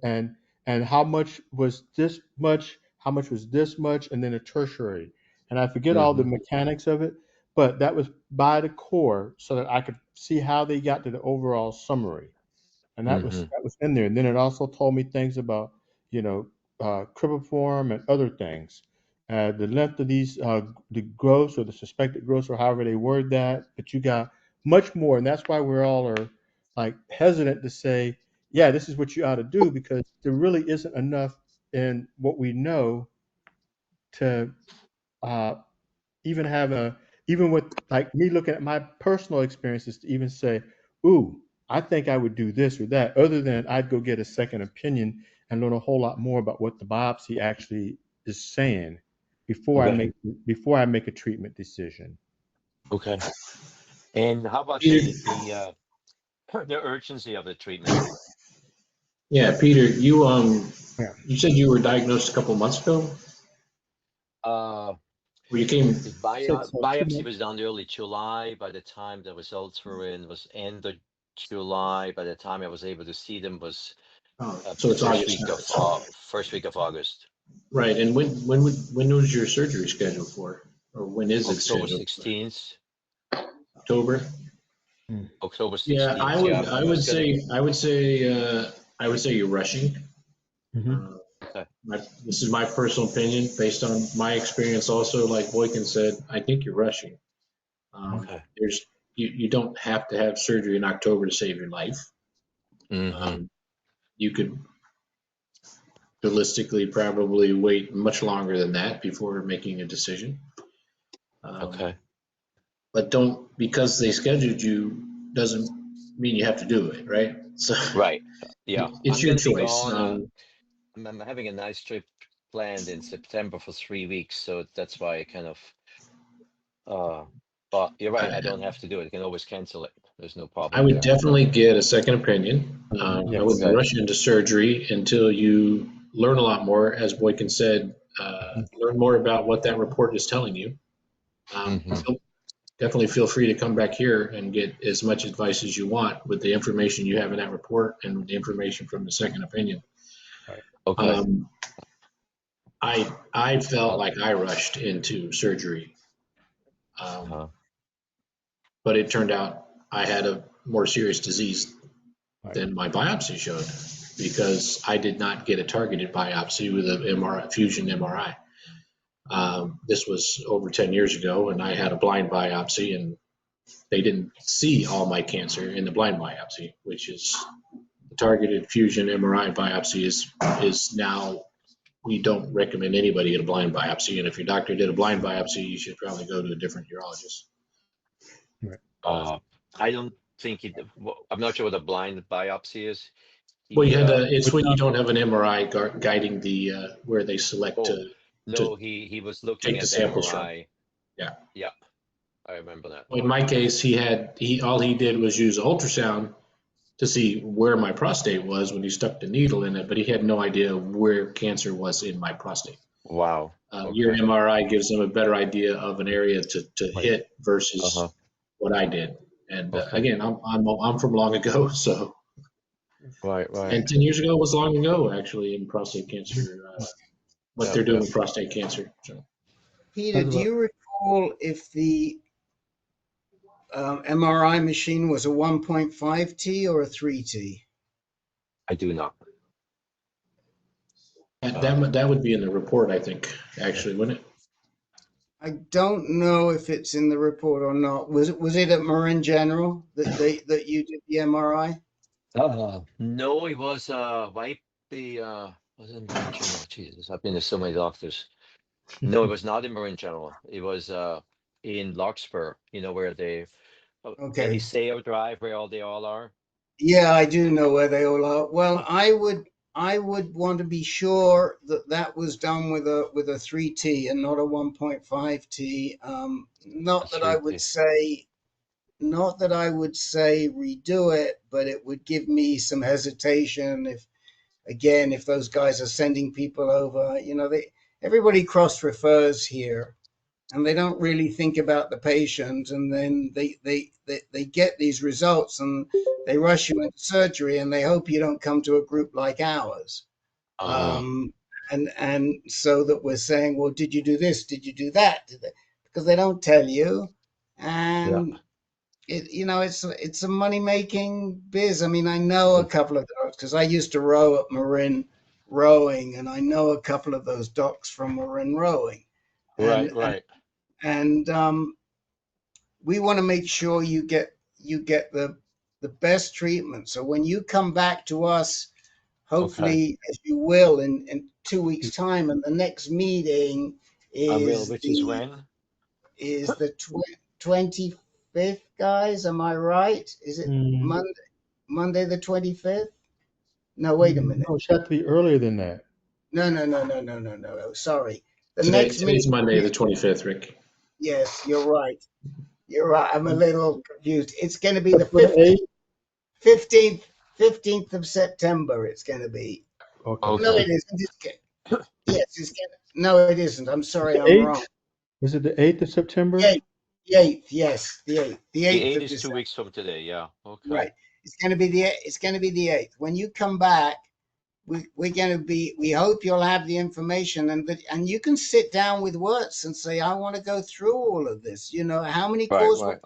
B: and how much was this much, how much was this much, and then a tertiary. And I forget all the
L: Mm-hmm.
B: mechanics of it, but that was by the core so that I could see how they got to the overall summary, and that was
L: Mm-hmm.
B: that was in there. And then it also told me things about you know cribiform and other things, the length of these the growths or the suspected growths or however they word that. But you got much more, and that's why we're all are like hesitant to say, yeah, this is what you ought to do because there really isn't enough in what we know to even have even with like me looking at my personal experiences to even say, ooh, I think I would do this or that, other than I'd go get a second opinion and learn a whole lot more about what the biopsy actually is saying before I
L: Okay.
B: make a treatment decision.
L: Okay. And how about
E: Peter,
L: the urgency of the treatment?
E: yeah, Peter,
B: Yeah.
E: you said you were diagnosed a couple months ago.
L: Uh,
E: Where you came.
L: the
B: Said so, 2
L: biopsy
B: months.
L: was done early July. By the time the results were in, was end of July. By the time I was able to see them, was
E: So it's August now.
L: first week of August.
E: Right. And when was your surgery scheduled for, or when is it
L: October
E: scheduled for?
L: 16th.
E: October.
L: October
E: Yeah,
L: 16th. Yeah,
E: I would say you're rushing.
B: Mm-hmm.
L: Okay.
E: This is my personal opinion based on my experience. Also, like Boykin said, I think you're rushing.
L: Okay.
E: You don't have to have surgery in October to save your life.
L: Mm-hmm.
E: You could realistically probably wait much longer than that before making a decision.
L: Okay.
E: But because they scheduled you doesn't mean you have to do it, right? So
L: Right. Yeah.
E: it's
L: I'm
E: your
L: gonna be
E: choice.
L: gone. I'm having a nice trip planned in September for 3 weeks, so that's why I kind of but you're right, I don't have to do it. I can always cancel it. There's no
E: I
L: problem
E: would
L: there.
E: definitely get a second opinion. I
B: Yes.
E: wouldn't
L: Okay.
E: rush into surgery until you learn a lot more, as Boykin said, learn more about what that report is telling you.
L: Mm-hmm.
E: Definitely feel free to come back here and get as much advice as you want with the information you have in that report and the information from the second opinion.
B: Right.
L: Okay.
E: I felt like I rushed into surgery,
L: Uh-huh.
E: but it turned out I had a more serious disease
B: Right.
E: than my biopsy showed because I did not get a targeted biopsy with a MRI, fusion MRI. This was over 10 years ago, and I had a blind biopsy, and they didn't see all my cancer in the blind biopsy, which is the targeted fusion MRI biopsy is now, we don't recommend anybody get a blind biopsy. And if your doctor did a blind biopsy, you should probably go to a different urologist.
B: Right.
L: I don't think I'm not sure what a blind biopsy is.
E: Well,
L: He
E: it's when you don't have an MRI guiding the where they select
L: oh
E: to
L: no, he was looking
E: take the
L: at the
E: samples from.
L: MRI.
E: Yeah.
L: Yeah, I remember that.
E: Well, in my case, all he did was use ultrasound to see where my prostate was when he stuck the needle in it, but he had no idea where cancer was in my prostate.
L: Wow.
E: Your
L: Okay.
E: MRI gives them a better idea of an area to
B: Right.
E: hit versus
L: Uh-huh.
E: what I did. And
L: Okay.
E: again, I'm from long ago, so
L: Right.
E: and 10 years ago was long ago actually in prostate cancer. What
L: Yeah.
E: they're doing
L: Yeah.
E: with prostate cancer. So.
F: Peter, do you recall if the MRI machine was a 1.5T or a 3T?
L: I do not.
E: That would be in the report, I think, actually, wouldn't it?
F: I don't know if it's in the report or not. Was it at Marin General that you did the MRI?
L: No, it was was it Marin General? Jesus, I've been to so many doctors. No, it was not in Marin General. It was in Larkspur, where they
F: Okay.
L: Eliseo Drive, where they all are.
F: Yeah, I do know where they all are. Well, I would want to be sure that was done with a 3T and not a 1.5T. Not that I would
L: 3T.
F: say redo it, but it would give me some hesitation if those guys are sending people over. Everybody cross refers here, and they don't really think about the patient, and then they get these results and they rush you into surgery, and they hope you don't come to a group like ours. And so that we're saying, well, did you do this? Did you do that? Because they don't tell you, and it's a money making biz. I mean, I know a couple of those because I used to row at Marin Rowing, and I know a couple of those docs from Marin Rowing.
L: Right.
F: And we want to make sure you get the best treatment. So when you come back to us, hopefully, as you will in 2 weeks' time, and the next meeting
L: I will,
F: is
L: which is when?
F: the 25th, guys. Am I right? Is it
B: Mm,
F: Monday the 25th? No, wait a minute.
B: no, it should have to be earlier than that.
F: No. Sorry. The
E: Today,
F: next
E: today's
F: meeting.
E: Monday, the 25th, Rick.
F: Yes, you're right. You're right. I'm a little confused. It's going to be the
B: That's for the 8th?
F: 15th of September. It's going to be.
B: Okay.
F: No,
L: Okay.
F: it isn't. Yes, it's going to. No, it isn't. I'm sorry.
B: The
F: I'm wrong.
B: 8th? Is it the 8th of September?
F: The 8th. Yes, the 8th. The
L: The
F: 8th
L: 8
F: of
L: is 2
F: December.
L: weeks from today. Yeah. Okay.
F: Right. It's going to be the 8th. When you come back, we're going to be. We hope you'll have the information, and you can sit down with Wirtz and say, I want to go through all of this. You know, how many
L: Right,
F: cores
L: right.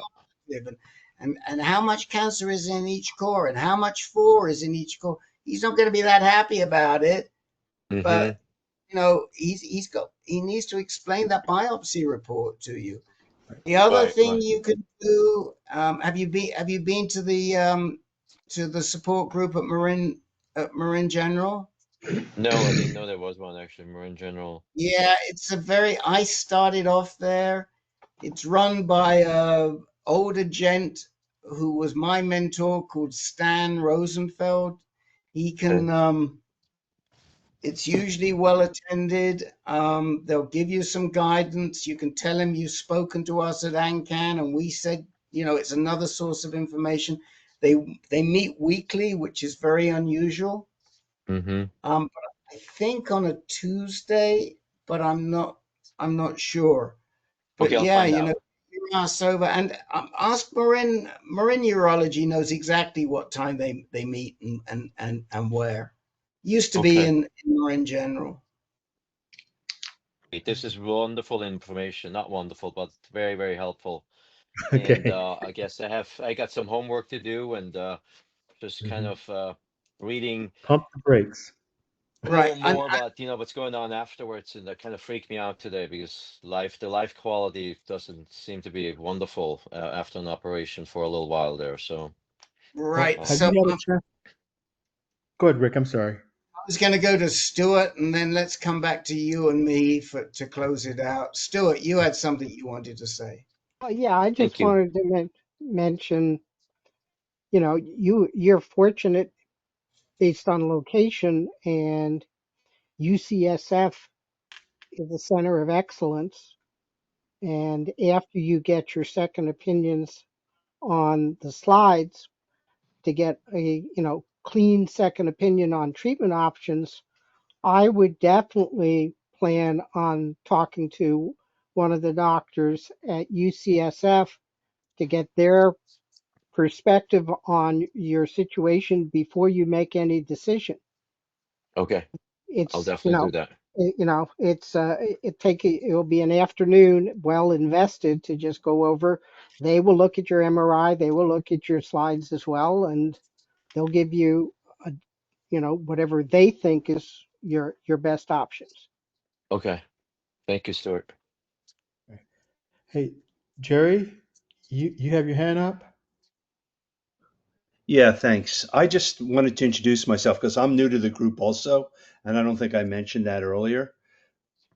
F: we're living, and how much cancer is in each core, and how much four is in each core. He's not going to be that happy about it,
L: Mm-hmm.
F: but he needs to explain that biopsy report to you. The other
L: Right,
F: thing
L: right.
F: you could do, have you been to the support group at Marin General?
L: No, I didn't know there was one actually, Marine General.
F: Yeah, I started off there. It's run by a older gent who was my mentor called Stan Rosenfeld. He
L: Okay.
F: can, it's usually well attended. They'll give you some guidance. You can tell them you've spoken to us at Ancan and we said, it's another source of information. They meet weekly, which is very unusual.
L: Mm-hmm.
F: But I think on a Tuesday, but I'm not sure. But
L: Okay, I'll
F: yeah,
L: find out.
F: you ask over and ask Marin. Marin Urology knows exactly what time they meet and where. Used to be
L: Okay.
F: in Marin General.
L: This is wonderful information. Not wonderful, but very, very helpful. And
B: Okay.
L: I guess I got some homework to do and just kind
B: Mhm.
L: of reading
B: Pump the brakes.
L: a
F: Right.
L: little more about what's going on afterwards, and that kind of freaked me out today because the life quality doesn't seem to be wonderful after an operation for a little while there. So
F: Right.
B: Have
F: So
B: you had a chance? Go ahead, Rick. I'm sorry.
F: I was going to go to Stuart, and then let's come back to you and me to close it out. Stuart, you had something you wanted to say.
I: Yeah, I
L: thank
I: just
L: you.
I: wanted to mention, you're fortunate based on location, and UCSF is a center of excellence. And after you get your second opinions on the slides to get a, clean second opinion on treatment options, I would definitely plan on talking to one of the doctors at UCSF to get their perspective on your situation before you make any decision.
L: Okay, I'll
I: It's,
L: definitely do that.
I: it'll be an afternoon well invested to just go over. They will look at your MRI, they will look at your slides as well, and they'll give you whatever they think is your best options.
L: Okay, thank you, Stuart.
B: Hey, Jerry, you have your hand up?
M: Yeah, thanks. I just wanted to introduce myself because I'm new to the group also, and I don't think I mentioned that earlier.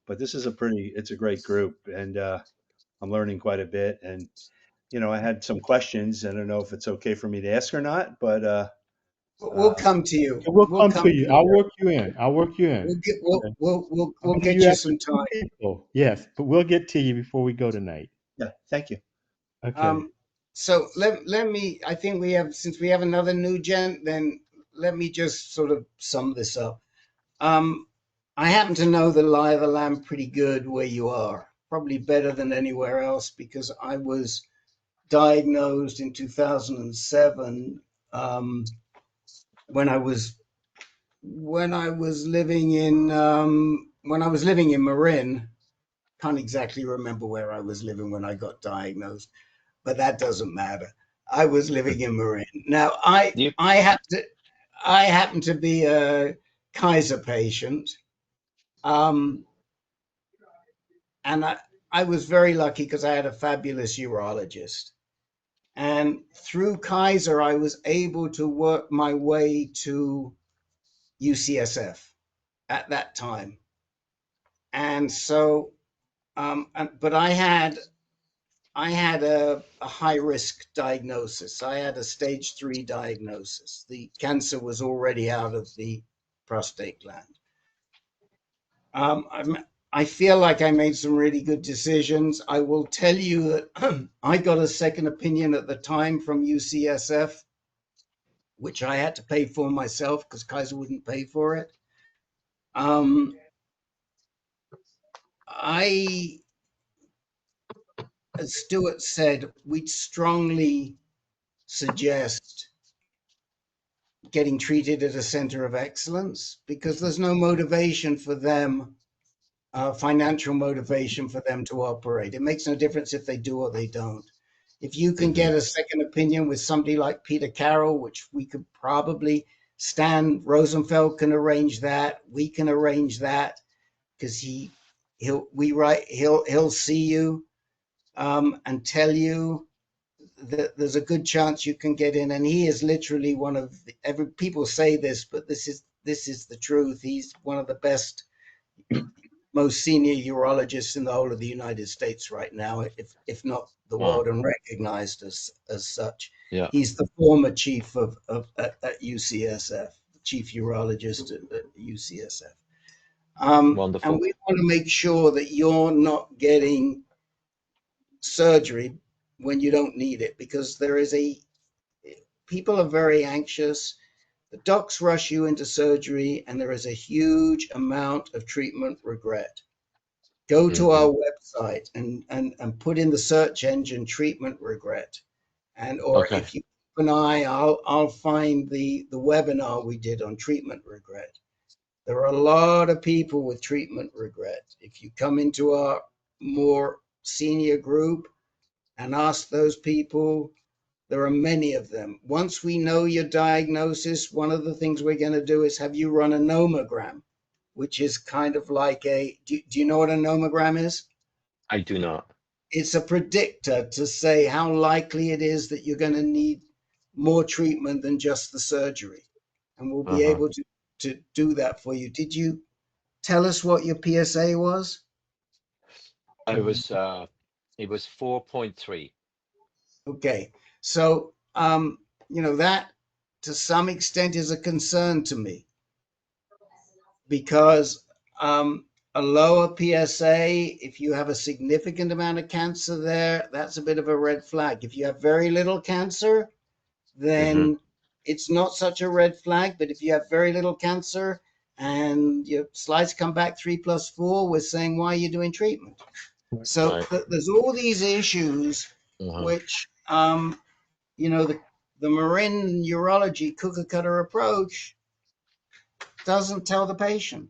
M: But this is it's a great group, and I'm learning quite a bit. And I had some questions. I don't know if it's okay for me to ask or not, but
F: We'll
M: uh,
F: come to you.
B: It will
F: We'll
B: come
F: come
B: to
F: to
B: you.
F: you.
B: I'll work you in. I'll work you in.
F: We'll get
B: Okay.
F: we'll
B: I'm gonna give
F: get
B: you
F: you
B: after
F: some
B: 2
F: time.
B: people. Yes, but we'll get to you before we go tonight.
M: yeah, thank you.
B: Okay.
F: So let me. I think since we have another new gent, then let me just sort of sum this up. I happen to know the lie of the land pretty good where you are, probably better than anywhere else because I was diagnosed in 2007 when I was living in Marin. Can't exactly remember where I was living when I got diagnosed, but that doesn't matter. I was living in Marin. Now
L: You
F: I happen to be a Kaiser patient. Um, and I was very lucky because I had a fabulous urologist. And through Kaiser, I was able to work my way to UCSF at that time. And so But I had a high risk diagnosis. I had a stage 3 diagnosis. The cancer was already out of the prostate gland. I feel like I made some really good decisions. I will tell you that I got a second opinion at the time from UCSF, which I had to pay for myself because Kaiser wouldn't pay for it. As Stuart said, we'd strongly suggest getting treated at a center of excellence because there's no motivation for them, financial motivation for them to operate. It makes no difference if they do or they don't. If you can get a second opinion with somebody like Peter Carroll, which we could probably, Stan Rosenfeld can arrange that. We can arrange that because he'll see you and tell you that there's a good chance you can get in. And he is literally one of people say this, but this is the truth. He's one of the best, most senior urologists in the whole of the United States right now, if not the world, and recognized as such.
L: Yeah.
F: He's the former chief at UCSF, chief urologist at UCSF.
L: Wonderful.
F: And we want to make sure that you're not getting surgery when you don't need it, because people are very anxious. The docs rush you into surgery, and there is a huge amount of treatment regret. Go to our website and put in the search engine treatment regret. If you keep an eye, I'll find the webinar we did on treatment regret. There are a lot of people with treatment regret. If you come into our more senior group and ask those people, there are many of them. Once we know your diagnosis, one of the things we're going to do is have you run a nomogram, which is kind of like do you know what a nomogram is?
L: I do not.
F: It's a predictor to say how likely it is that you're going to need more treatment than just the surgery. And we'll be able to do that for you. Did you tell us what your PSA was?
L: It was 4.3.
F: Okay. So, that to some extent is a concern to me because a lower PSA, if you have a significant amount of cancer there, that's a bit of a red flag. If you have very little cancer, then it's not such a red flag. But if you have very little cancer and your slides come back 3+4, we're saying, why are you doing treatment? So there's all these issues which, the Marin urology cookie cutter approach doesn't tell the patient.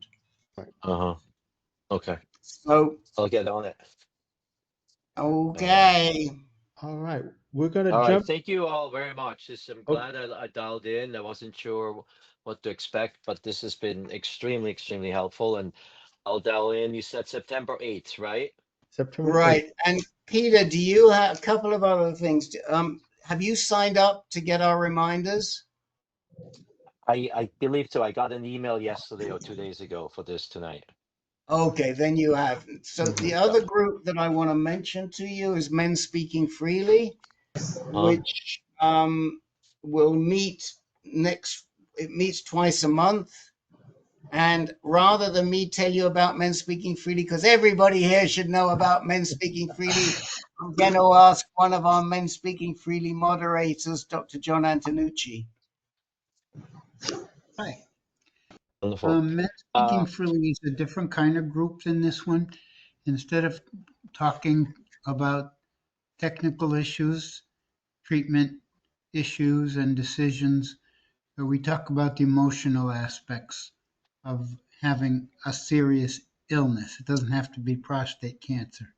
L: Okay.
F: So
L: I'll get on it.
F: Okay.
B: All right. We're going to
L: All
B: jump.
L: right. Thank you all very much. I'm glad I dialed in. I wasn't sure what to expect, but this has been extremely, extremely helpful. And I'll dial in. You said September 8th, right?
B: September 8th.
F: Right. And Peter, do you have a couple of other things? Have you signed up to get our reminders?
L: I believe so. I got an email yesterday or 2 days ago for this tonight.
F: Okay, then you have. So the other group that I want to mention to you is Men Speaking Freely, which will meet it meets twice a month. And rather than me tell you about Men Speaking Freely, because everybody here should know about Men Speaking Freely, I'm going to ask one of our Men Speaking Freely moderators, Dr. John Antonucci.
J: Hi.
L: Wonderful.
J: Men Speaking Freely is a different kind of group than this one. Instead of talking about technical issues, treatment issues, and decisions, we talk about the emotional aspects of having a serious illness. It doesn't have to be prostate cancer.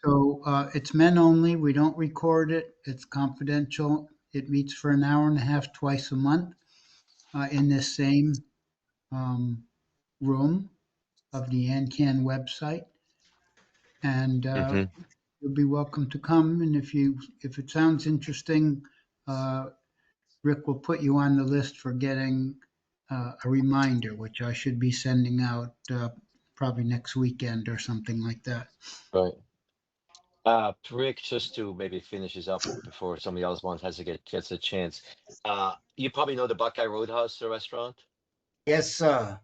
J: So it's men only. We don't record it. It's confidential. It meets for an hour and a half twice a month in this same room of the Ancan website. And you'll be welcome to come. And if it sounds interesting, Rick will put you on the list for getting a reminder, which I should be sending out probably next weekend or something like that.
L: Right. Rick, just to maybe finish this up before somebody else gets a chance. You probably know the Buckeye Roadhouse, the restaurant.
F: Yes, sir.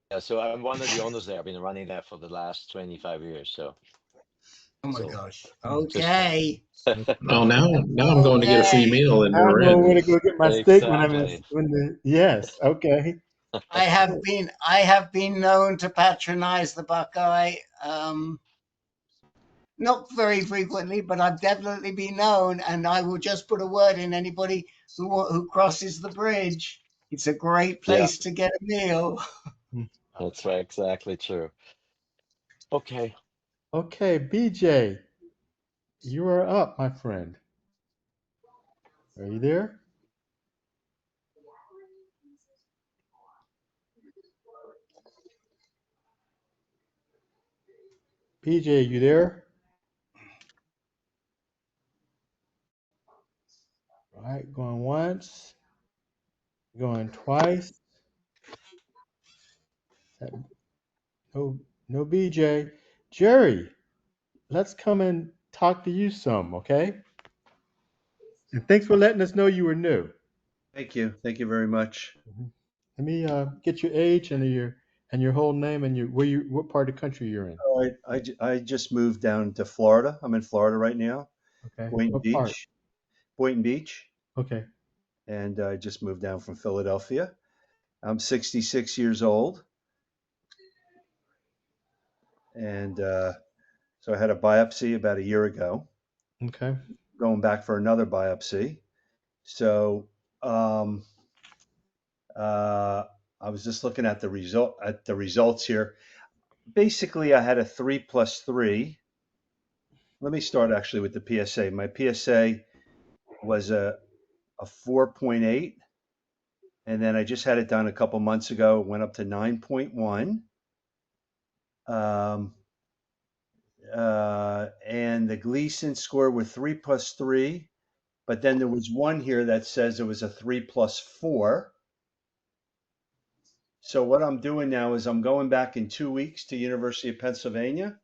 L: Yeah, so I'm one of the owners there. I've been running that for the last 25 years. So,
F: Oh my
L: so
F: gosh.
L: just
F: Okay.
E: Oh, now I'm going to get a free
F: Okay.
E: meal in
B: I know where to
E: Marin.
B: go get my steak when I'm in.
L: exactly.
B: Yes. Okay.
F: I have been known to patronize the Buckeye. Not very frequently, but I've definitely been known, and I will just put a word in anybody who crosses the bridge. It's a great
L: Yeah,
F: place to get a meal.
L: that's right. Exactly true. Okay.
B: Okay, BJ, you are up, my friend. Are you there? BJ, you there? All right, going once, going twice. No, no BJ. Jerry, let's come and talk to you some, okay? And thanks for letting us know you were new.
M: Thank you. Thank you very much.
B: Let me get your age and your whole name and what part of the country you're in.
M: All right. I just moved down to Florida. I'm in Florida right now,
B: Okay.
M: Boynton
B: What part?
M: Beach, Boynton Beach,
B: Okay.
M: and I just moved down from Philadelphia. I'm 66 years old, and so I had a biopsy about a year ago.
B: Okay.
M: Going back for another biopsy. So um, uh, I was just looking at the results here. Basically, I had a 3+3. Let me start actually with the PSA. My PSA was a 4.8, and then I just had it done a couple months ago. It went up to 9.1. Um, and the Gleason score were 3+3, but then there was one here that says it was a 3+4. So what I'm doing now is I'm going back in 2 weeks to University of Pennsylvania,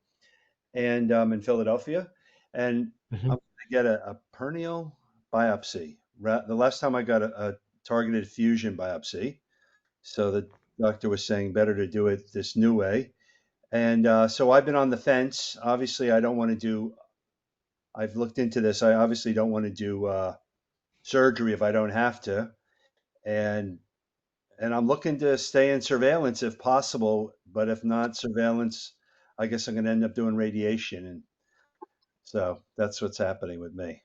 M: and in Philadelphia, and
B: Mhm.
M: I'm going to get a perineal biopsy. The last time I got a targeted fusion biopsy, so the doctor was saying better to do it this new way. And so I've been on the fence. Obviously, I don't want to do. I've looked into this. I obviously don't want to do surgery if I don't have to, and I'm looking to stay in surveillance if possible. But if not surveillance, I guess I'm going to end up doing radiation, and so that's what's happening with me.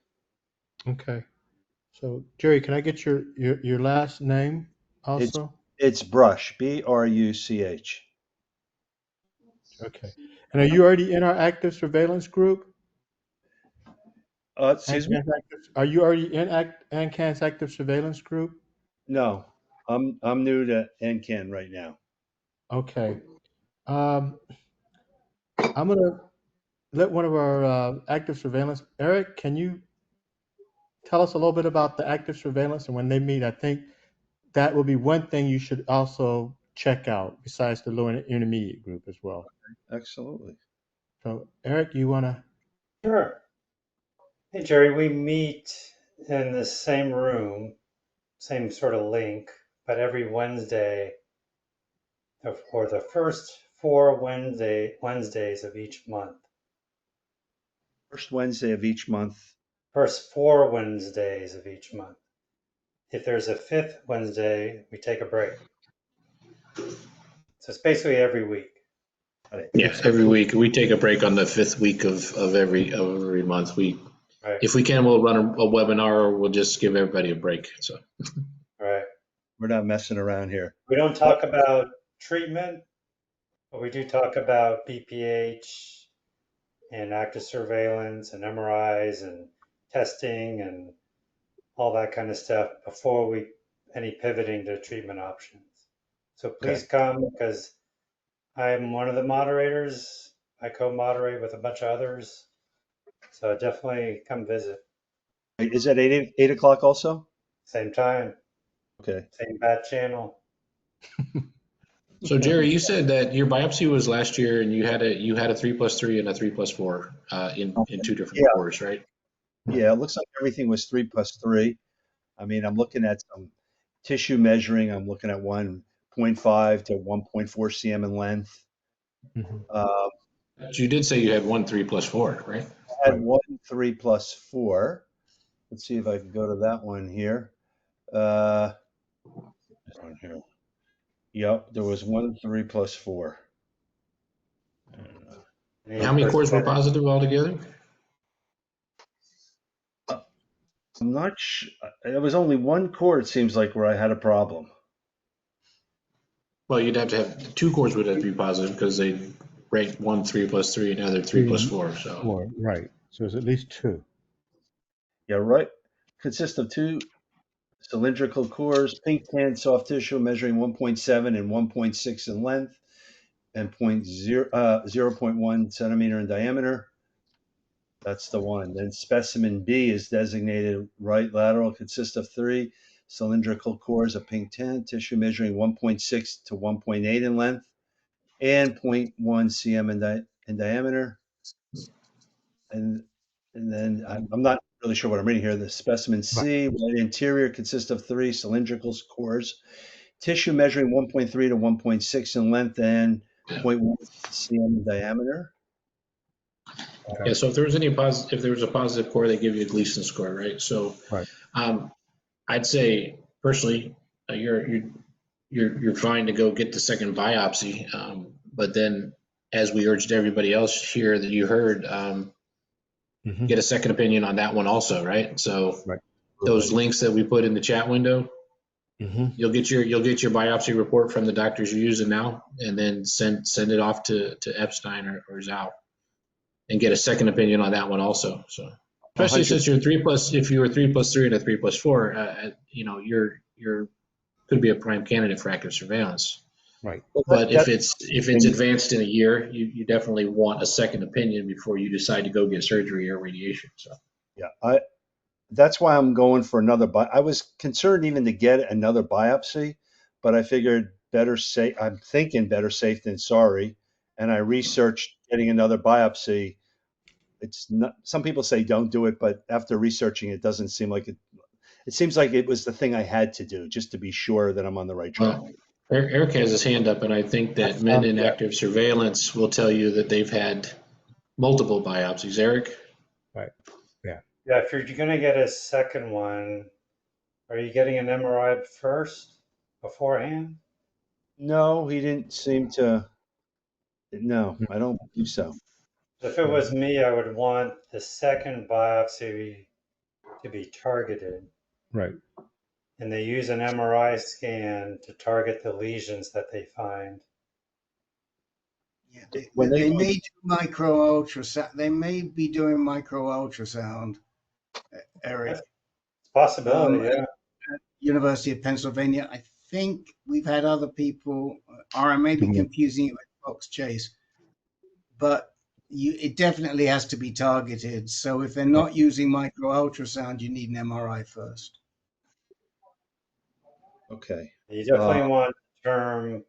B: Okay. So Jerry, can I get your last name
M: It's
B: also?
M: it's Brush, Bruch.
B: Okay. And are you already in our active surveillance group?
M: Excuse me?
B: Are you already in ANCAN's active surveillance group?
M: No, I'm new to NCAN right now.
B: Okay. Um, I'm gonna let one of our active surveillance, Eric, can you tell us a little bit about the active surveillance and when they meet? I think that will be one thing you should also check out besides the low and intermediate group as well.
M: Absolutely.
B: So Eric, you wanna?
D: Sure. Hey, Jerry, we meet in the same room, same sort of link, but every Wednesday for the first four Wednesdays of each month.
M: First Wednesday of each month.
D: First four Wednesdays of each month. If there's a fifth Wednesday, we take a break. So it's basically every week.
E: Yeah, every week we take a break on the fifth week of every month.
D: Right.
E: If we can, we'll run a webinar, or we'll just give everybody a break. So
D: Right.
M: We're not messing around here.
D: We don't talk about treatment, but we do talk about BPH and active surveillance and MRIs and testing and all that kind of stuff before any pivoting to treatment options. So please
M: Okay.
D: come because I'm one of the moderators. I co-moderate with a bunch of others. So definitely come visit.
M: Is that 8 o'clock also?
D: Same time,
M: Okay.
D: same bat channel.
E: So Jerry, you said that your biopsy was last year, and you had a 3+3 and a 3+4 in two different
M: Yeah,
E: cores, right?
M: yeah. It looks like everything was 3+3. I mean, I'm looking at some tissue measuring. I'm looking at 1.5 to 1.4 cm in length. Uh,
E: But you did say you had one 3+4, right?
M: I had one 3+4. Let's see if I can go to that one here. This one here. Yep, there was one 3+4.
E: How many cores were positive altogether?
M: I'm not sure. There was only one core, it seems like, where I had a problem.
E: Well, you'd have to have two cores would have to be positive because they rate one 3+3 and the other 3+4. So
B: Right. So it's at least two.
M: Yeah, right. Consists of two cylindrical cores, pink tan soft tissue measuring 1.7 and 1.6 in length and 0.1 centimeter in diameter. That's the one. Then specimen B is designated right lateral, consists of three cylindrical cores of pink tan tissue measuring 1.6 to 1.8 in length and 0.1 cm in diameter. And then I'm not really sure what I'm reading here. The specimen C, right interior, consists of three cylindrical cores, tissue measuring 1.3 to 1.6 in length and 0.1 cm in diameter.
E: yeah, so if there was a positive core, they give you a Gleason score, right? So I'd say personally, you're fine to go get the second biopsy, but then as we urged everybody else here that you heard, get a second opinion on that one also, right? So those links that we put in the chat window, you'll get your biopsy report from the doctors you're using now, and then send it off to Epstein or Zhao, and get a second opinion on that one also. So especially since you're if you were 3+3 and a 3+4, you're could be a prime candidate for active surveillance.
B: Right.
E: But if it's advanced in a year, you definitely want a second opinion before you decide to go get surgery or radiation. So
M: yeah, that's why I'm going for another. I was concerned even to get another biopsy, but I figured better safe. I'm thinking better safe than sorry, and I researched getting another biopsy. It's not. Some people say don't do it, but after researching, it doesn't seem like it. It seems like it was the thing I had to do just to be sure that I'm on the right track.
E: Eric has his hand up, and I think that men in active surveillance will tell you that they've had multiple biopsies. Eric?
B: Right. Yeah.
D: Yeah, if you're going to get a second one, are you getting an MRI first beforehand?
M: No, he didn't seem to. No, I don't believe so.
D: If it was me, I would want the second biopsy to be targeted.
B: Right.
D: And they use an MRI scan to target the lesions that they find.
F: Yeah, they may do micro ultrasound. They may be doing micro ultrasound, Eric.
D: It's a possibility, yeah.
F: At University of Pennsylvania, I think we've had other people, or I may be confusing it with Fox Chase, but it definitely has to be targeted. So if they're not using micro ultrasound, you need an MRI first.
M: Okay.
D: You definitely want the term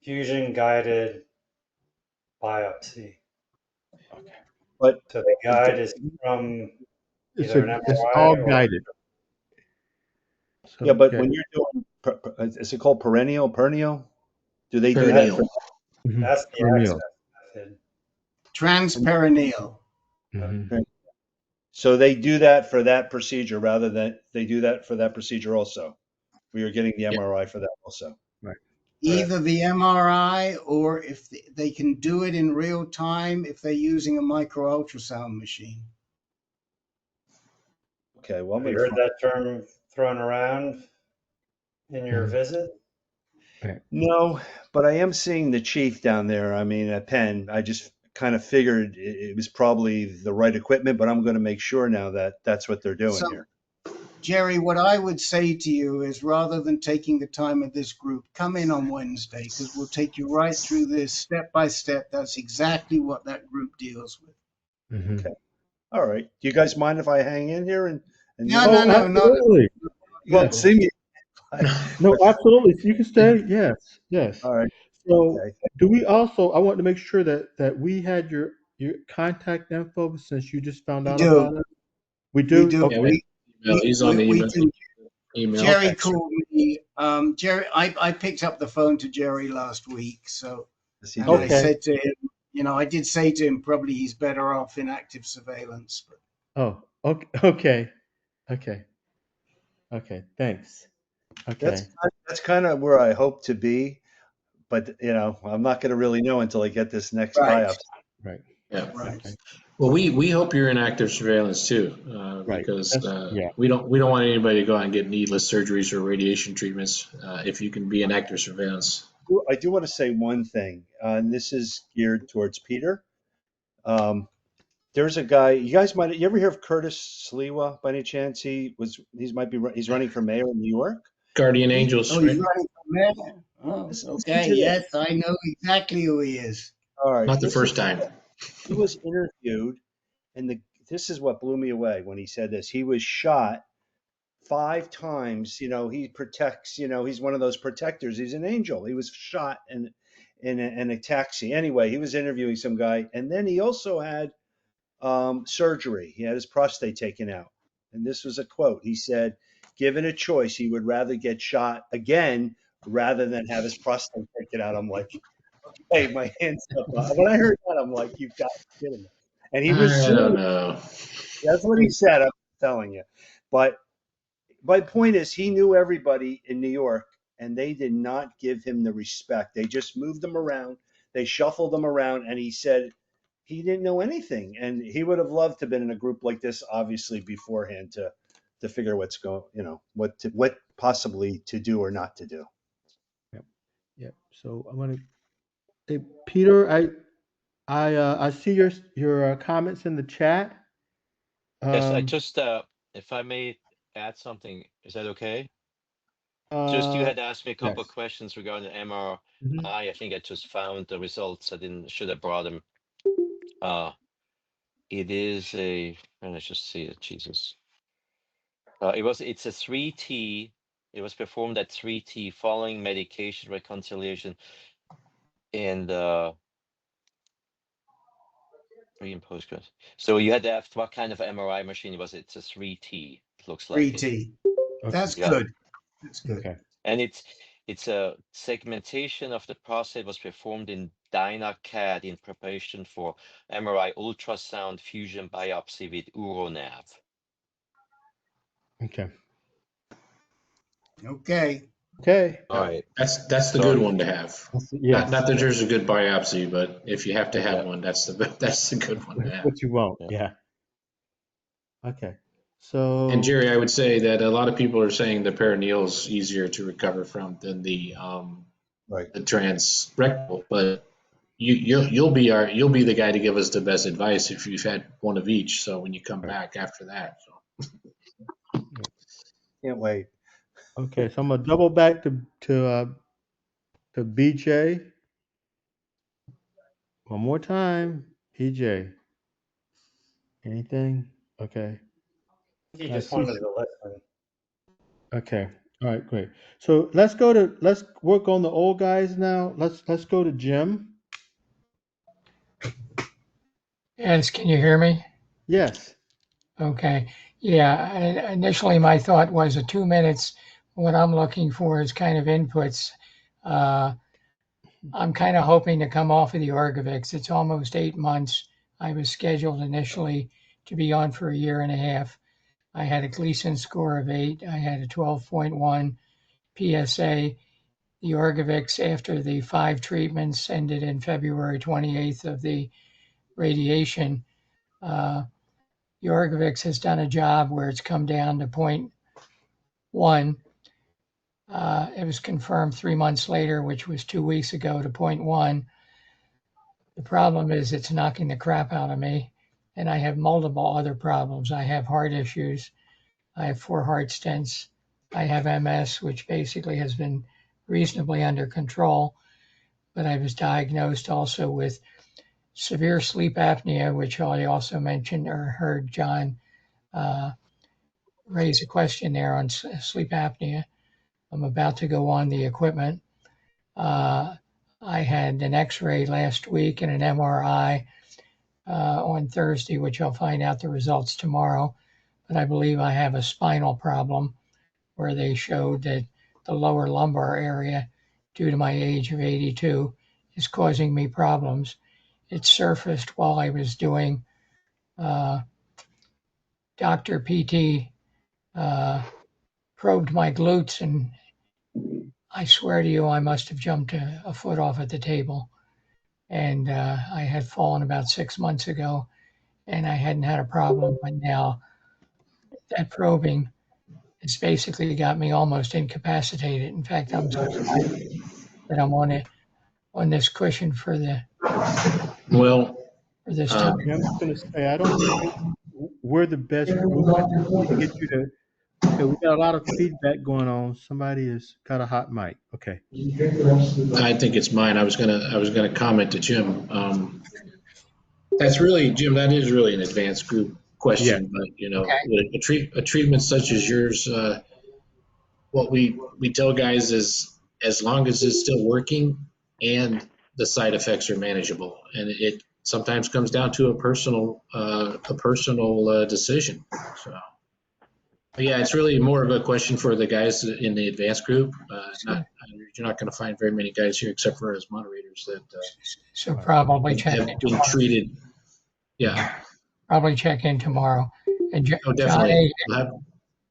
D: fusion guided biopsy.
B: Okay.
M: But
D: so the guide is from either an MRI
B: it's all
D: or
B: guided. So,
M: yeah, but when you're doing, is it called perennial? Do they do that for?
D: That's the access method.
F: Transperineal.
M: So they do that for that procedure rather than they do that for that procedure also. We are getting the MRI for that also.
B: Right.
F: Either the MRI or if they can do it in real time if they're using a micro ultrasound machine.
M: Okay, well,
D: Have you heard that term thrown around in your visit?
M: No, but I am seeing the chief down there. I mean, at Penn, I just kind of figured it was probably the right equipment, but I'm going to make sure now that that's what they're doing here.
F: Jerry, what I would say to you is rather than taking the time of this group, come in on Wednesday because we'll take you right through this step by step. That's exactly what that group deals with.
M: Okay. All right. Do you guys mind if I hang in here?
F: No.
B: Absolutely.
M: You won't see me.
B: No,
M: But-
B: absolutely. You can stay. Yes, yes.
M: all right.
B: So,
M: Okay.
B: do we also? I want to make sure that we had your contact info since you just found
F: We
B: out
F: do.
B: about it. We
F: We
B: do.
F: do.
E: Yeah,
B: Okay.
E: he's on the
F: We
E: email.
F: do.
E: Email.
F: Jerry called me. Jerry, I picked up the phone to Jerry last week. So,
M: Yes, he
F: and I
M: did.
B: Okay.
F: said to him, I did say to him, probably he's better off in active surveillance. But
B: Oh. Okay. Okay. Okay. Okay. Thanks. Okay.
M: That's kind of where I hope to be, but I'm not going to really know until I get this next
F: right,
M: biopsy.
B: Right.
E: Yeah.
F: right.
B: Okay.
E: Well, we hope you're in active surveillance too,
B: Right.
E: because
B: Yeah.
E: we don't want anybody to go out and get needless surgeries or radiation treatments. If you can be in active surveillance.
M: I do want to say one thing, and this is geared towards Peter. There's a guy. You ever hear of Curtis Sliwa by any chance? He's running for mayor in New York.
E: Guardian Angels,
F: He's
E: right?
F: running for mayor. Oh,
M: Listen
F: okay.
M: to this.
F: Yes, I know exactly who he is.
M: All right,
E: Not the
M: listen
E: first
M: to
E: time.
M: this. He was interviewed, and this is what blew me away when he said this. He was shot 5 times. He protects. He's one of those protectors. He's an angel. He was shot in a taxi. Anyway, he was interviewing some guy, and then he also had surgery. He had his prostate taken out. And this was a quote. He said, given a choice, he would rather get shot again rather than have his prostate taken out. I'm like, okay, my hands up. When I heard that, I'm like, you've got to be kidding me. And he was
E: I don't
M: serious.
E: know.
M: That's what he said. I'm telling you. But my point is, he knew everybody in New York, and they did not give him the respect. They just moved him around. They shuffled him around, and he said he didn't know anything. And he would have loved to have been in a group like this, obviously, beforehand to figure what's going, what possibly to do or not to do.
B: Yep. Yep. So I'm gonna. Hey, Peter, I see your comments in the chat.
L: Yes, I
B: Um.
L: just, if I may add something, is that okay? Just you
B: Uh.
L: had asked me a couple of
B: Yes.
L: questions regarding the MRI.
B: Mhm.
L: I think I just found the results. I didn't should have brought them. It is let's just see it, Jesus. It's a 3T. It was performed at 3T following medication reconciliation and pre and post. So you had to have what kind of MRI machine was it? It's a 3T. It looks like it.
F: 3T.
B: Okay.
F: That's
L: Yeah.
F: good. That's good.
B: Okay.
L: And it's a segmentation of the prostate was performed in DynaCAD in preparation for MRI ultrasound fusion biopsy with UroNav.
B: Okay.
F: Okay.
B: Okay.
L: All right.
E: That's the good
L: Sorry.
E: one to have.
B: Yes.
E: Not that there's a good biopsy, but if you have to have
L: Yeah.
E: one, that's the good one to
B: That's
E: have.
B: what you want.
L: Yeah.
B: Yeah. Okay. So.
E: And Jerry, I would say that a lot of people are saying the perineal is easier to recover from than the
M: Right.
E: transrectal, but you'll be the guy to give us the best advice if you've had one of each. So when you come back after that,
M: Can't wait.
B: Okay. So I'm gonna double back to BJ one more time. BJ. Anything? Okay.
D: He
B: I
D: just
B: see.
D: wanted to listen.
B: Okay. All right. Great. So let's work on the old guys now. Let's go to Jim.
H: Yes, can you hear me?
B: Yes.
H: Okay. Yeah, initially my thought was 2 minutes. What I'm looking for is kind of inputs. I'm kind of hoping to come off of the Orgovix. It's almost 8 months. I was scheduled initially to be on for a year and a half. I had a Gleason score of 8. I had a 12.1 PSA. The Orgovix, after the 5 treatments, ended in February 28th of the radiation. The Orgovix has done a job where it's come down to 0.1. It was confirmed 3 months later, which was 2 weeks ago, to 0.1. The problem is it's knocking the crap out of me, and I have multiple other problems. I have heart issues. I have 4 heart stents. I have MS, which basically has been reasonably under control, but I was diagnosed also with severe sleep apnea, which I also mentioned or heard John raise a question there on sleep apnea. I'm about to go on the equipment. I had an X-ray last week and an MRI on Thursday, which I'll find out the results tomorrow. But I believe I have a spinal problem where they showed that the lower lumbar area, due to my age of 82, is causing me problems. It surfaced while I was doing Dr. PT probed my glutes, and I swear to you, I must have jumped a foot off at the table. And I had fallen about 6 months ago, and I hadn't had a problem. But now that probing has basically got me almost incapacitated. In fact, I'm so tired that I'm on this cushion for this time.
B: Yeah, I'm just going to say, I don't think we're the best group. I just need to get you to. Okay, we got a lot of feedback going on. Somebody has got a hot mic. Okay.
E: I think it's mine. I was gonna comment to Jim. That's really, Jim, that is really an advanced group question, but
H: Okay.
E: a treatment such as yours, what we tell guys is as long as it's still working and the side effects are manageable, and it sometimes comes down to a personal decision. So, but yeah, it's really more of a question for the guys in the advanced group. You're not going to find very many guys here except for as moderators that
H: So probably check
E: have
H: in
E: been
H: tomorrow.
E: treated. Yeah.
H: Probably check in tomorrow. And
E: Oh, definitely.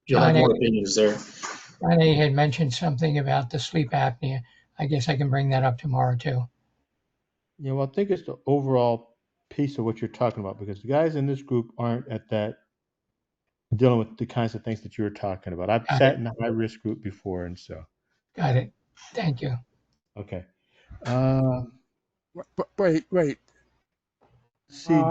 E: You'll have more opinions there.
H: John A. had mentioned something about the sleep apnea. I guess I can bring that up tomorrow too.
B: Yeah, well, I think it's the overall piece of what you're talking about, because the guys in this group aren't at that dealing with the kinds of things that you were talking about. I've sat in a high risk group before, and so.
H: Got it. Thank you.
B: Okay.
N: Wait.
B: See.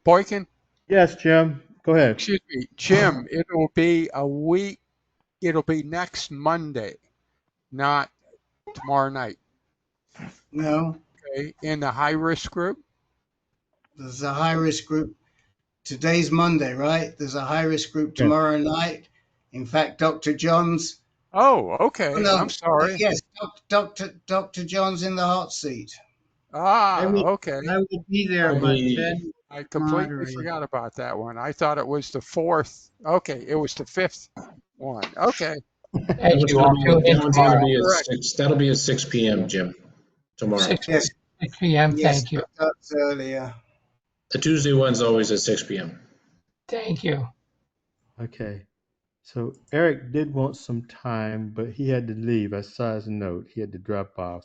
N: Boykin?
B: Yes, Jim. Go ahead.
N: Excuse me, Jim. It'll be a week. It'll be next Monday, not tomorrow night.
F: No.
N: Okay. In the high risk group.
F: There's a high risk group. Today's Monday, right? There's a high risk group tomorrow night. In fact, Dr. John's.
N: Oh, okay.
F: Oh, no,
N: I'm sorry.
F: Yes, Dr. John's in the hot seat.
N: Okay.
J: I will be there, but then
N: I completely forgot about that one. I thought it was the 4th. Okay, it was the 5th one. Okay.
H: Thank you. I'll tune in tomorrow.
E: That'll be at 6 p.m., Jim, tomorrow.
H: 6 p.m.
F: Yes,
H: Thank you.
F: that's earlier.
E: The Tuesday one's always at 6 p.m.
H: Thank you.
B: Okay. So Eric did want some time, but he had to leave. I saw his note. He had to drop off.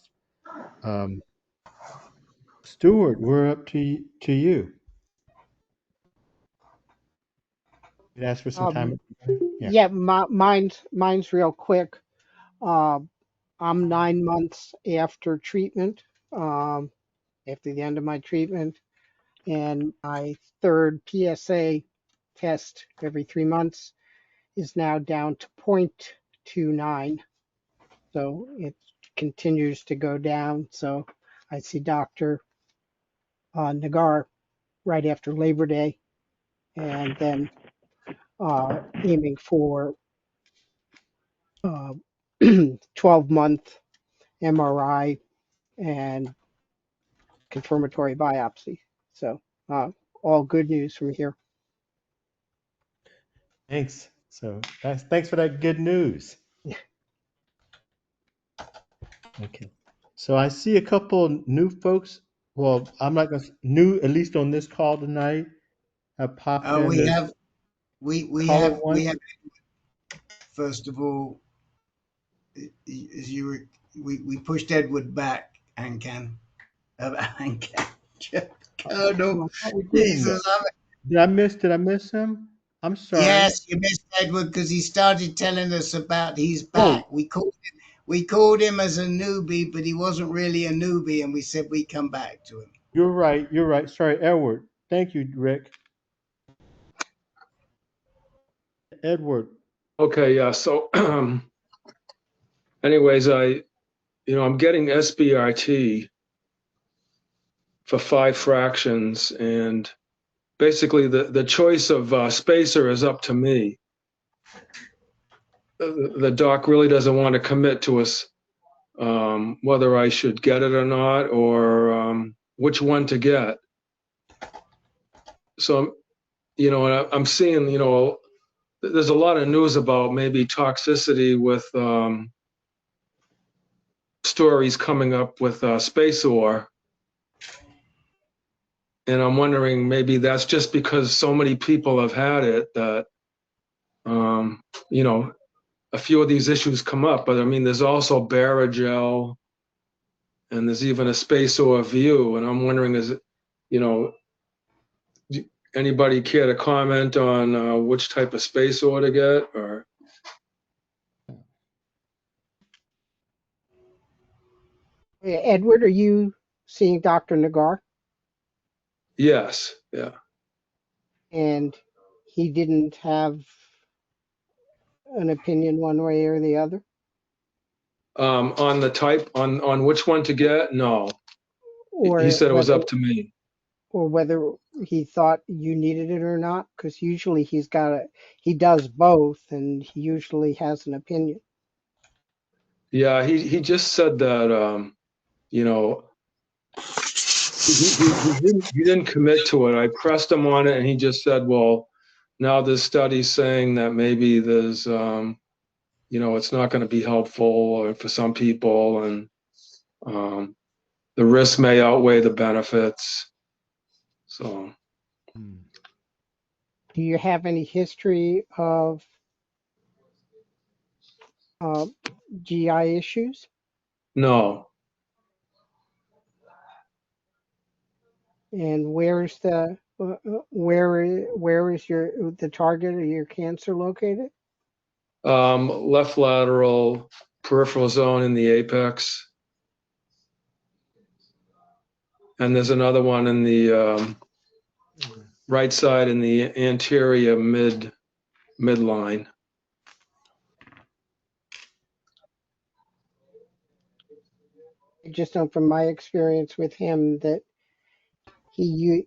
B: Stuart, we're up to you. You asked for some time.
I: Yeah, mine's real quick. I'm 9 months after treatment, after the end of my treatment, and my third PSA test every 3 months is now down to 0.29. So it continues to go down. So I see Dr. Nagar right after Labor Day, and then aiming for 12-month MRI and confirmatory biopsy. So all good news from here.
B: Thanks. So thanks for that good news. Okay. So I see a couple new folks. Well, I'm not gonna new, at least on this call tonight. Have popped in.
F: We have. First of all, we pushed Edward back, Ancan. Ancan. Oh no, Jesus!
B: Did I miss him? I'm sorry.
F: Yes, you missed Edward because he started telling us about he's back. We called him as a newbie, but he wasn't really a newbie, and we said we'd come back to him.
B: You're right. Sorry, Edward. Thank you, Rick. Edward.
K: Okay, yeah. So, anyways, I'm getting SBRT for 5 fractions, and basically the choice of spacer is up to me. the doc really doesn't want to commit to us whether I should get it or not, or which one to get. So, I'm seeing, there's a lot of news about maybe toxicity with stories coming up with space ore. And I'm wondering maybe that's just because so many people have had it that, a few of these issues come up. But I mean, there's also Barrigel, and there's even a space ore view. And I'm wondering, anybody care to comment on which type of space ore to get? Or
I: Edward, are you seeing Dr. Nagar?
K: yes, yeah.
I: And he didn't have an opinion one way or the other?
K: On the type, on which one to get? No,
I: Or
K: he said it was
I: whether
K: up to me.
I: or whether he thought you needed it or not? Because usually he does both, and he usually has an opinion.
K: Yeah, he just said that, he didn't commit to it. I pressed him on it, and he just said, well, now there's studies saying that maybe there's, it's not going to be helpful for some people, and the risks may outweigh the benefits. So,
I: Do you have any history of GI issues?
K: no.
I: And where is the target of your cancer located?
K: Left lateral peripheral zone in the apex. And there's another one in the right side in the anterior midline.
I: I just know from my experience with him that he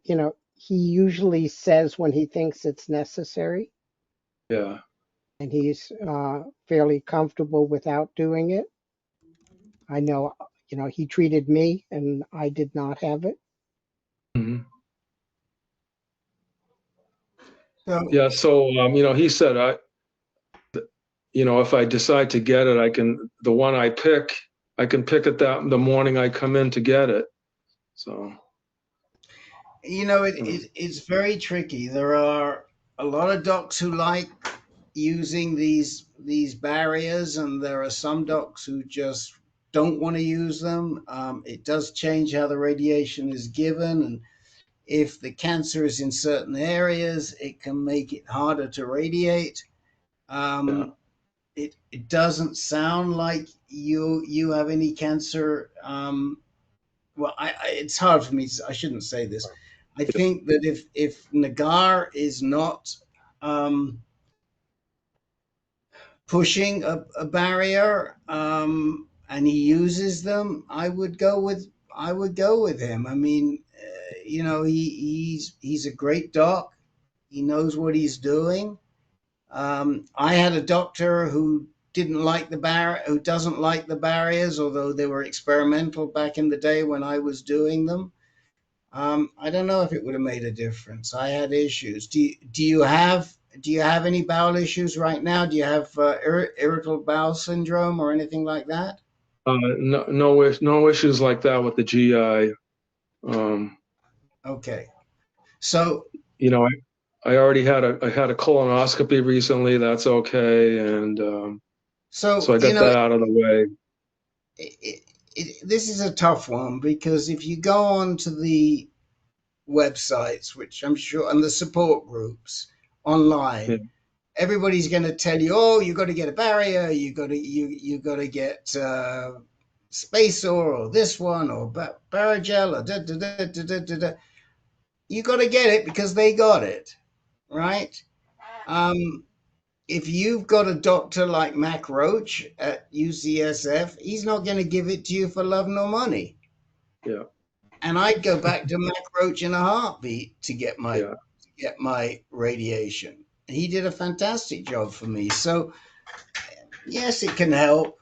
I: usually says when he thinks it's necessary,
K: Yeah.
I: and he's fairly comfortable without doing it. I know, he treated me and I did not have it.
K: Mm-hmm.
F: So,
K: Yeah. So, he said, if I decide to get it, the one I pick, I can pick it the morning I come in to get it. So,
F: it's very tricky. There are a lot of docs who like using these barriers, and there are some docs who just don't want to use them. It does change how the radiation is given, and if the cancer is in certain areas, it can make it harder to radiate.
K: yeah.
F: It doesn't sound like you have any cancer. Well, it's hard for me. I shouldn't say this. I think that if Nagar is not pushing a barrier, and he uses them, I would go with him. I mean, he's a great doc. He knows what he's doing. I had a doctor who who doesn't like the barriers, although they were experimental back in the day when I was doing them. I don't know if it would have made a difference. I had issues. Do you have any bowel issues right now? Do you have irritable bowel syndrome or anything like that?
K: No issues like that with the GI.
F: Okay, so
K: I already had a colonoscopy recently. That's okay, and so I got that out of the way.
F: This is a tough one, because if you go on to the websites, which I'm sure, and the support groups online,
K: Yeah.
F: everybody's going to tell you, oh, you got to get a barrier, you got to get space or this one or Barrigel or da, da, da, da, da, da, da. You got to get it because they got it, right? If you've got a doctor like Mac Roach at UCSF, he's not going to give it to you for love nor money.
K: Yeah.
F: And I'd go back to Mac Roach in a heartbeat to get my radiation. He did a fantastic job for me. So yes, it can help,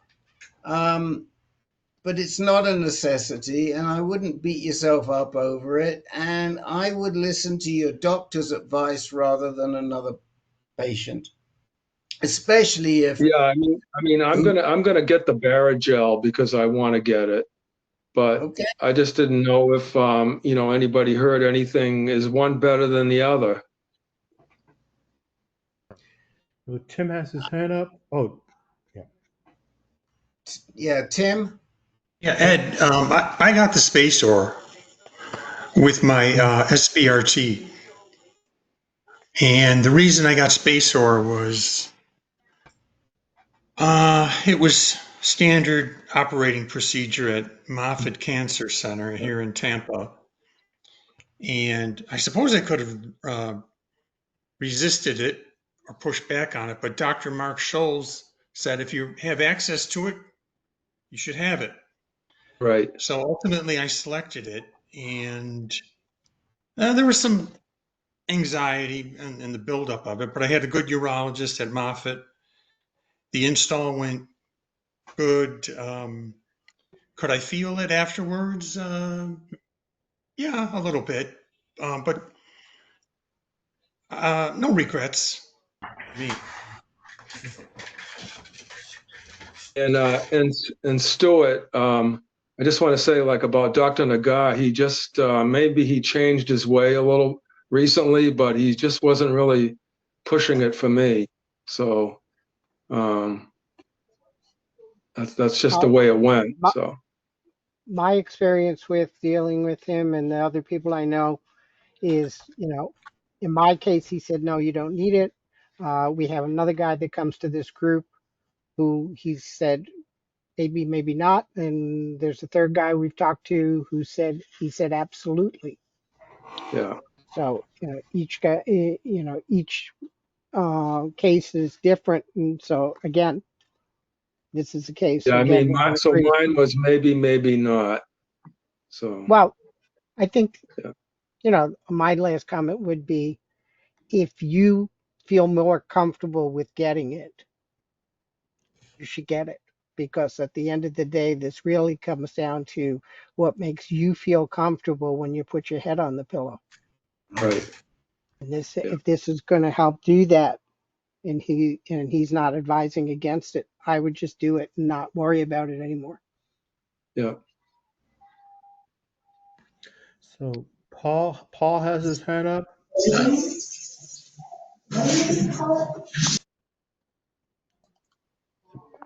F: but it's not a necessity, and I wouldn't beat yourself up over it. And I would listen to your doctor's advice rather than another patient, especially if
K: Yeah, I mean, I'm gonna get the Barrigel because I want to get it, but
F: okay.
K: I just didn't know if anybody heard anything. Is one better than the other?
B: Well, Tim has his hand up. Oh, yeah.
F: Yeah, Tim.
O: Yeah, Ed, I got the spacer with my SBRT. And the reason I got spacer was it was standard operating procedure at Moffitt Cancer Center here in Tampa. And I suppose I could have resisted it or pushed back on it, but Dr. Mark Scholes said if you have access to it, you should have it.
K: Right.
O: So ultimately, I selected it, and there was some anxiety and the buildup of it, but I had a good urologist at Moffitt. The install went good. Could I feel it afterwards? Yeah, a little bit, but no regrets. Me.
K: And Stuart, I just want to say, like, about Dr. Nagar, he just maybe he changed his way a little recently, but he just wasn't really pushing it for me. So that's just the way it went.
I: My,
K: So
I: my experience with dealing with him and the other people I know is, in my case, he said, no, you don't need it. We have another guy that comes to this group who he said, maybe, maybe not. And there's a third guy we've talked to who said, he said, absolutely.
K: yeah.
I: So, each guy, each case is different. And so again, this is the case.
K: Yeah,
I: So
K: I
I: again,
K: mean,
I: we can
K: so
I: agree.
K: mine was maybe, maybe not. So
I: Well, I think,
K: yeah.
I: my last comment would be if you feel more comfortable with getting it, you should get it. Because at the end of the day, this really comes down to what makes you feel comfortable when you put your head on the pillow.
K: Right.
I: And this,
K: Yeah.
I: if this is going to help do that, and he's not advising against it, I would just do it and not worry about it anymore.
K: Yeah.
B: So Paul has his hand up.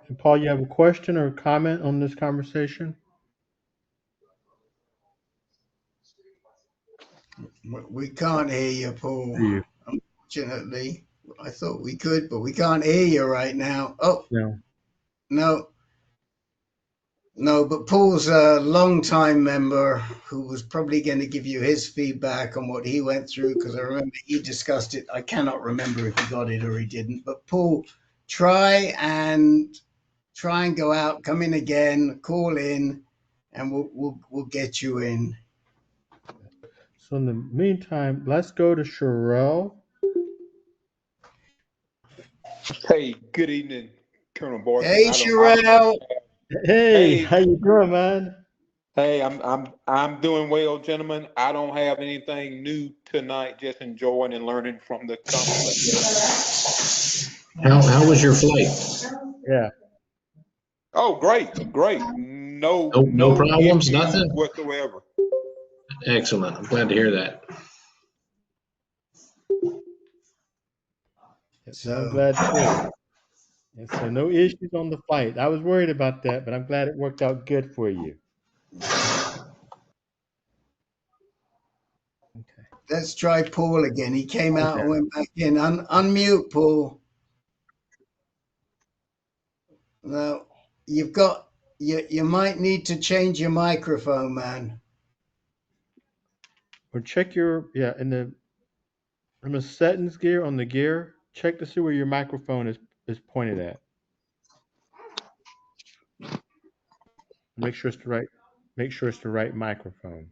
B: And Paul, you have a question or a comment on this conversation?
F: We can't hear you, Paul.
B: You.
F: Unfortunately, I thought we could, but we can't hear you right now. Oh,
B: No.
F: No, but Paul's a long-time member who was probably going to give you his feedback on what he went through, because I remember he discussed it. I cannot remember if he got it or he didn't. But Paul, try and go out, come in again, call in, and we'll get you in.
B: So in the meantime, let's go to Sherelle.
P: Hey, good evening, Colonel Boykin.
F: Hey, Sherelle.
B: Hey,
P: Hey,
B: how you doing, man?
P: hey, I'm doing well, gentlemen. I don't have anything new tonight. Just enjoying and learning from the conversation.
E: How was your flight?
B: Yeah.
P: Oh, great, great. No,
E: No
P: no
E: problems,
P: issues
E: nothing?
P: whatsoever.
E: Excellent. I'm glad to hear that.
B: So I'm glad too. And so no issues on the flight. I was worried about that, but I'm glad it worked out good for you. Okay.
F: Let's try Paul again. He came
B: Paul
F: out and
B: down.
F: went back in. Unmute, Paul. No, you've got you might need to change your microphone, man.
B: Or check your in the settings gear on the gear. Check to see where your microphone is pointed at. Make sure it's the right. Make sure it's the right microphone.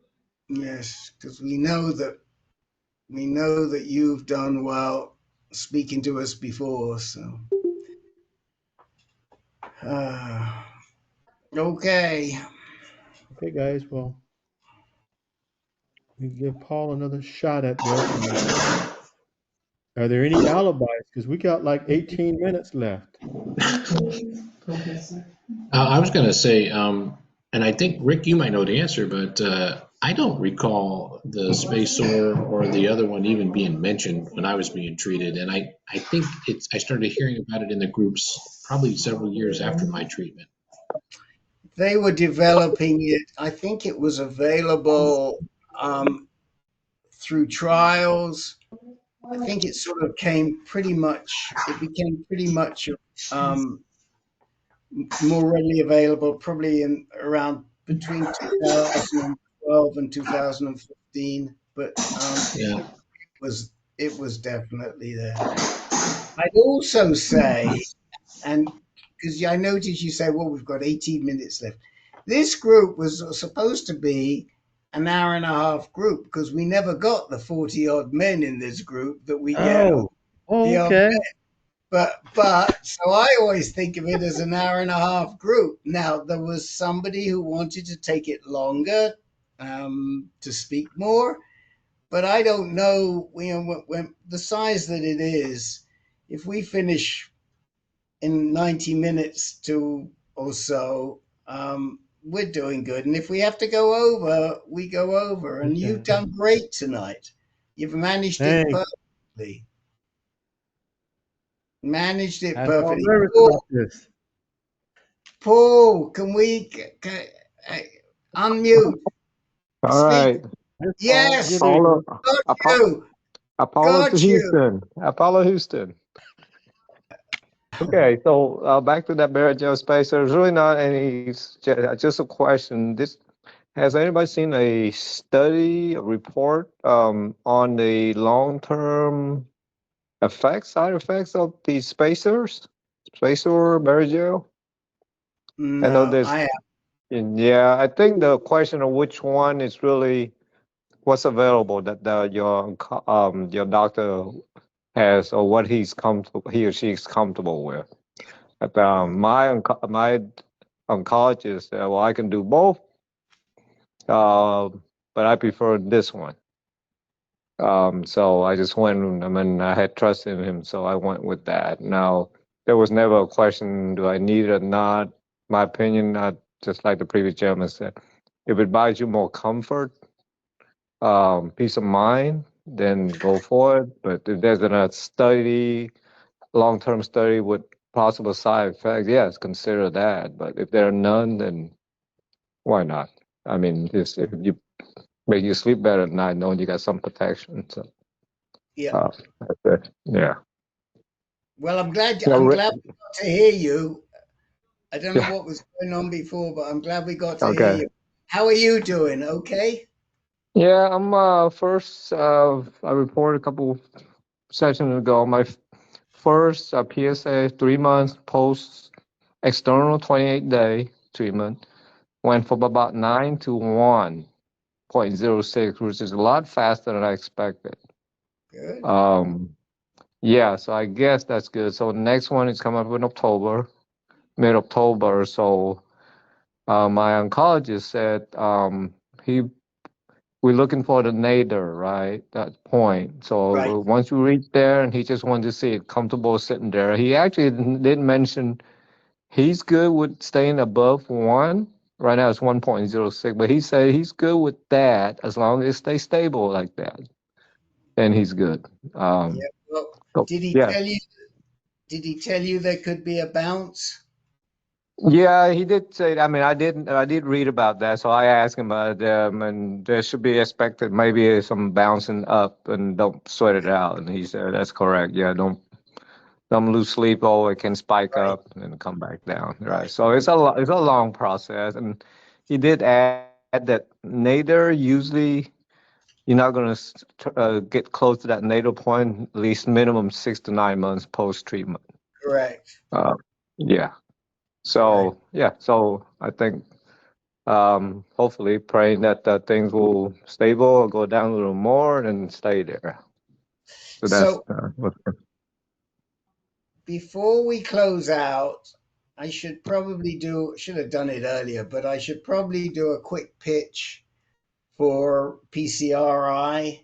F: Yes, because we know that you've done well speaking to us before. So Okay.
B: Okay, guys. Well, we give Paul another shot at this. Are there any alibis? Because we got like 18 minutes left.
E: I was going to say, and I think Rick, you might know the answer, but I don't recall the spacer or the other one even being mentioned when I was being treated, and I think I started hearing about it in the groups probably several years after my treatment.
F: They were developing it. I think it was available through trials. I think it sort of became pretty much more readily available probably in around between 2012 and 2015. But
E: Yeah.
F: it was definitely there. I'd also say, and because I noticed you say, well, we've got 18 minutes left. This group was supposed to be an hour and a half group because we never got the 40 odd men in this group that we get.
B: Oh, okay.
F: But so I always think of it as an hour and a half group. Now there was somebody who wanted to take it longer to speak more, but I don't know. When the size that it is, if we finish in 90 minutes or so, we're doing good. And if we have to go over, we go over. And you've done great tonight. You've managed it perfectly. Managed it perfectly. Paul, can we unmute?
Q: All right.
F: Yes.
Q: Apollo, Apollo to
F: Got you.
Q: Houston. Apollo Houston. Okay, so back to that Barrett Joe space. There's really not any. Just a question. Has anybody seen a study, a report on the long-term side effects of these spacers, spacer Barrett Joe?
F: No,
Q: I know there's.
F: I have.
Q: Yeah, I think the question of which one is really what's available that your doctor has or what he or she's comfortable with. But, my oncologist said, well, I can do both, but I prefer this one. So I just went. I mean, I had trust in him, so I went with that. Now, there was never a question: do I need it or not? My opinion, just like the previous gentleman said, if it buys you more comfort, peace of mind, then go for it. But if there's a long-term study with possible side effects, yes, consider that. But if there are none, then why not? I mean, if you make you sleep better at night, knowing you got some protection. So
F: yeah,
Q: that's it. Yeah.
F: Well, I'm glad
Q: Yeah,
F: we got to hear you. I don't know what was going on before, but I'm glad we got to hear you. How are you doing? Okay.
Q: Yeah, I'm first. I reported a couple sessions ago. My first PSA 3 months post external 28-day treatment went from about 9 to 1.06, which is a lot faster than I expected.
F: Good.
Q: Yeah, so I guess that's good. So the next one is coming up in October, mid-October. So my oncologist said we're looking for the nadir, right? That point. So once you reach there, and he just wanted to see it comfortable sitting there. He actually didn't mention he's good with staying above 1. Right now it's 1.06, but he said he's good with that as long as it stays stable like that. Then he's good.
F: Yeah. Well, did he tell you there could be a bounce?
Q: Yeah, he did say. I mean, I did read about that, so I asked him about them, and there should be expected maybe some bouncing up, and don't sweat it out. And he said that's correct. Yeah, don't lose sleep. Oh, it can spike up and come back down. Right. So it's a long process, and he did add that nadir usually you're not going to get close to that nadir point at least minimum 6 to 9 months post treatment.
F: Correct.
Q: Yeah. So so I think hopefully praying that things will stable or go down a little more and stay there. So that's
F: before we close out, I should probably should have done it earlier, but I should probably do a quick pitch for PCRI,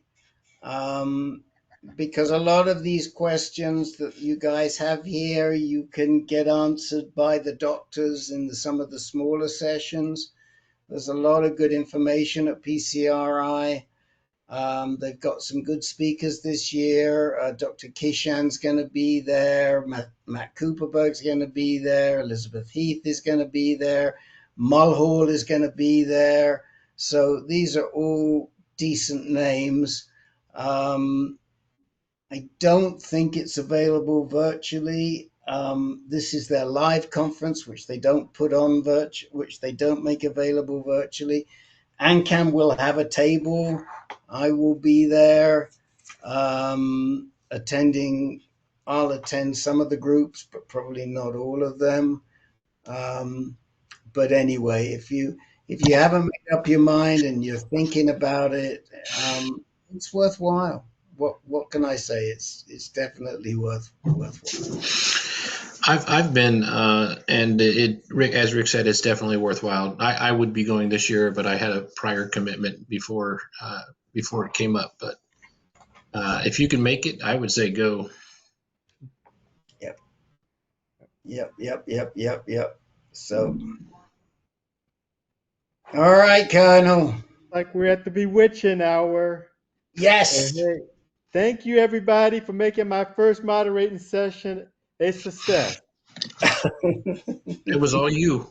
F: because a lot of these questions that you guys have here, you can get answered by the doctors in some of the smaller sessions. There's a lot of good information at PCRI. They've got some good speakers this year. Dr. Kishan's going to be there. Matt Cooperberg's going to be there. Elizabeth Heath is going to be there. Mulhall is going to be there. So these are all decent names. I don't think it's available virtually. This is their live conference, which they don't put on which they don't make available virtually. Ancan will have a table. I will be there attending. I'll attend some of the groups, but probably not all of them. But anyway, if you haven't made up your mind and you're thinking about it, it's worthwhile. What can I say? It's definitely worthwhile.
E: I've been, and Rick, as Rick said, it's definitely worthwhile. I would be going this year, but I had a prior commitment before it came up. But if you can make it, I would say go.
F: Yep. So, all right, Colonel.
B: Like we're at the bewitching hour.
F: Yes.
B: Hey, thank you, everybody, for making my first moderating session a success.
E: It was all you.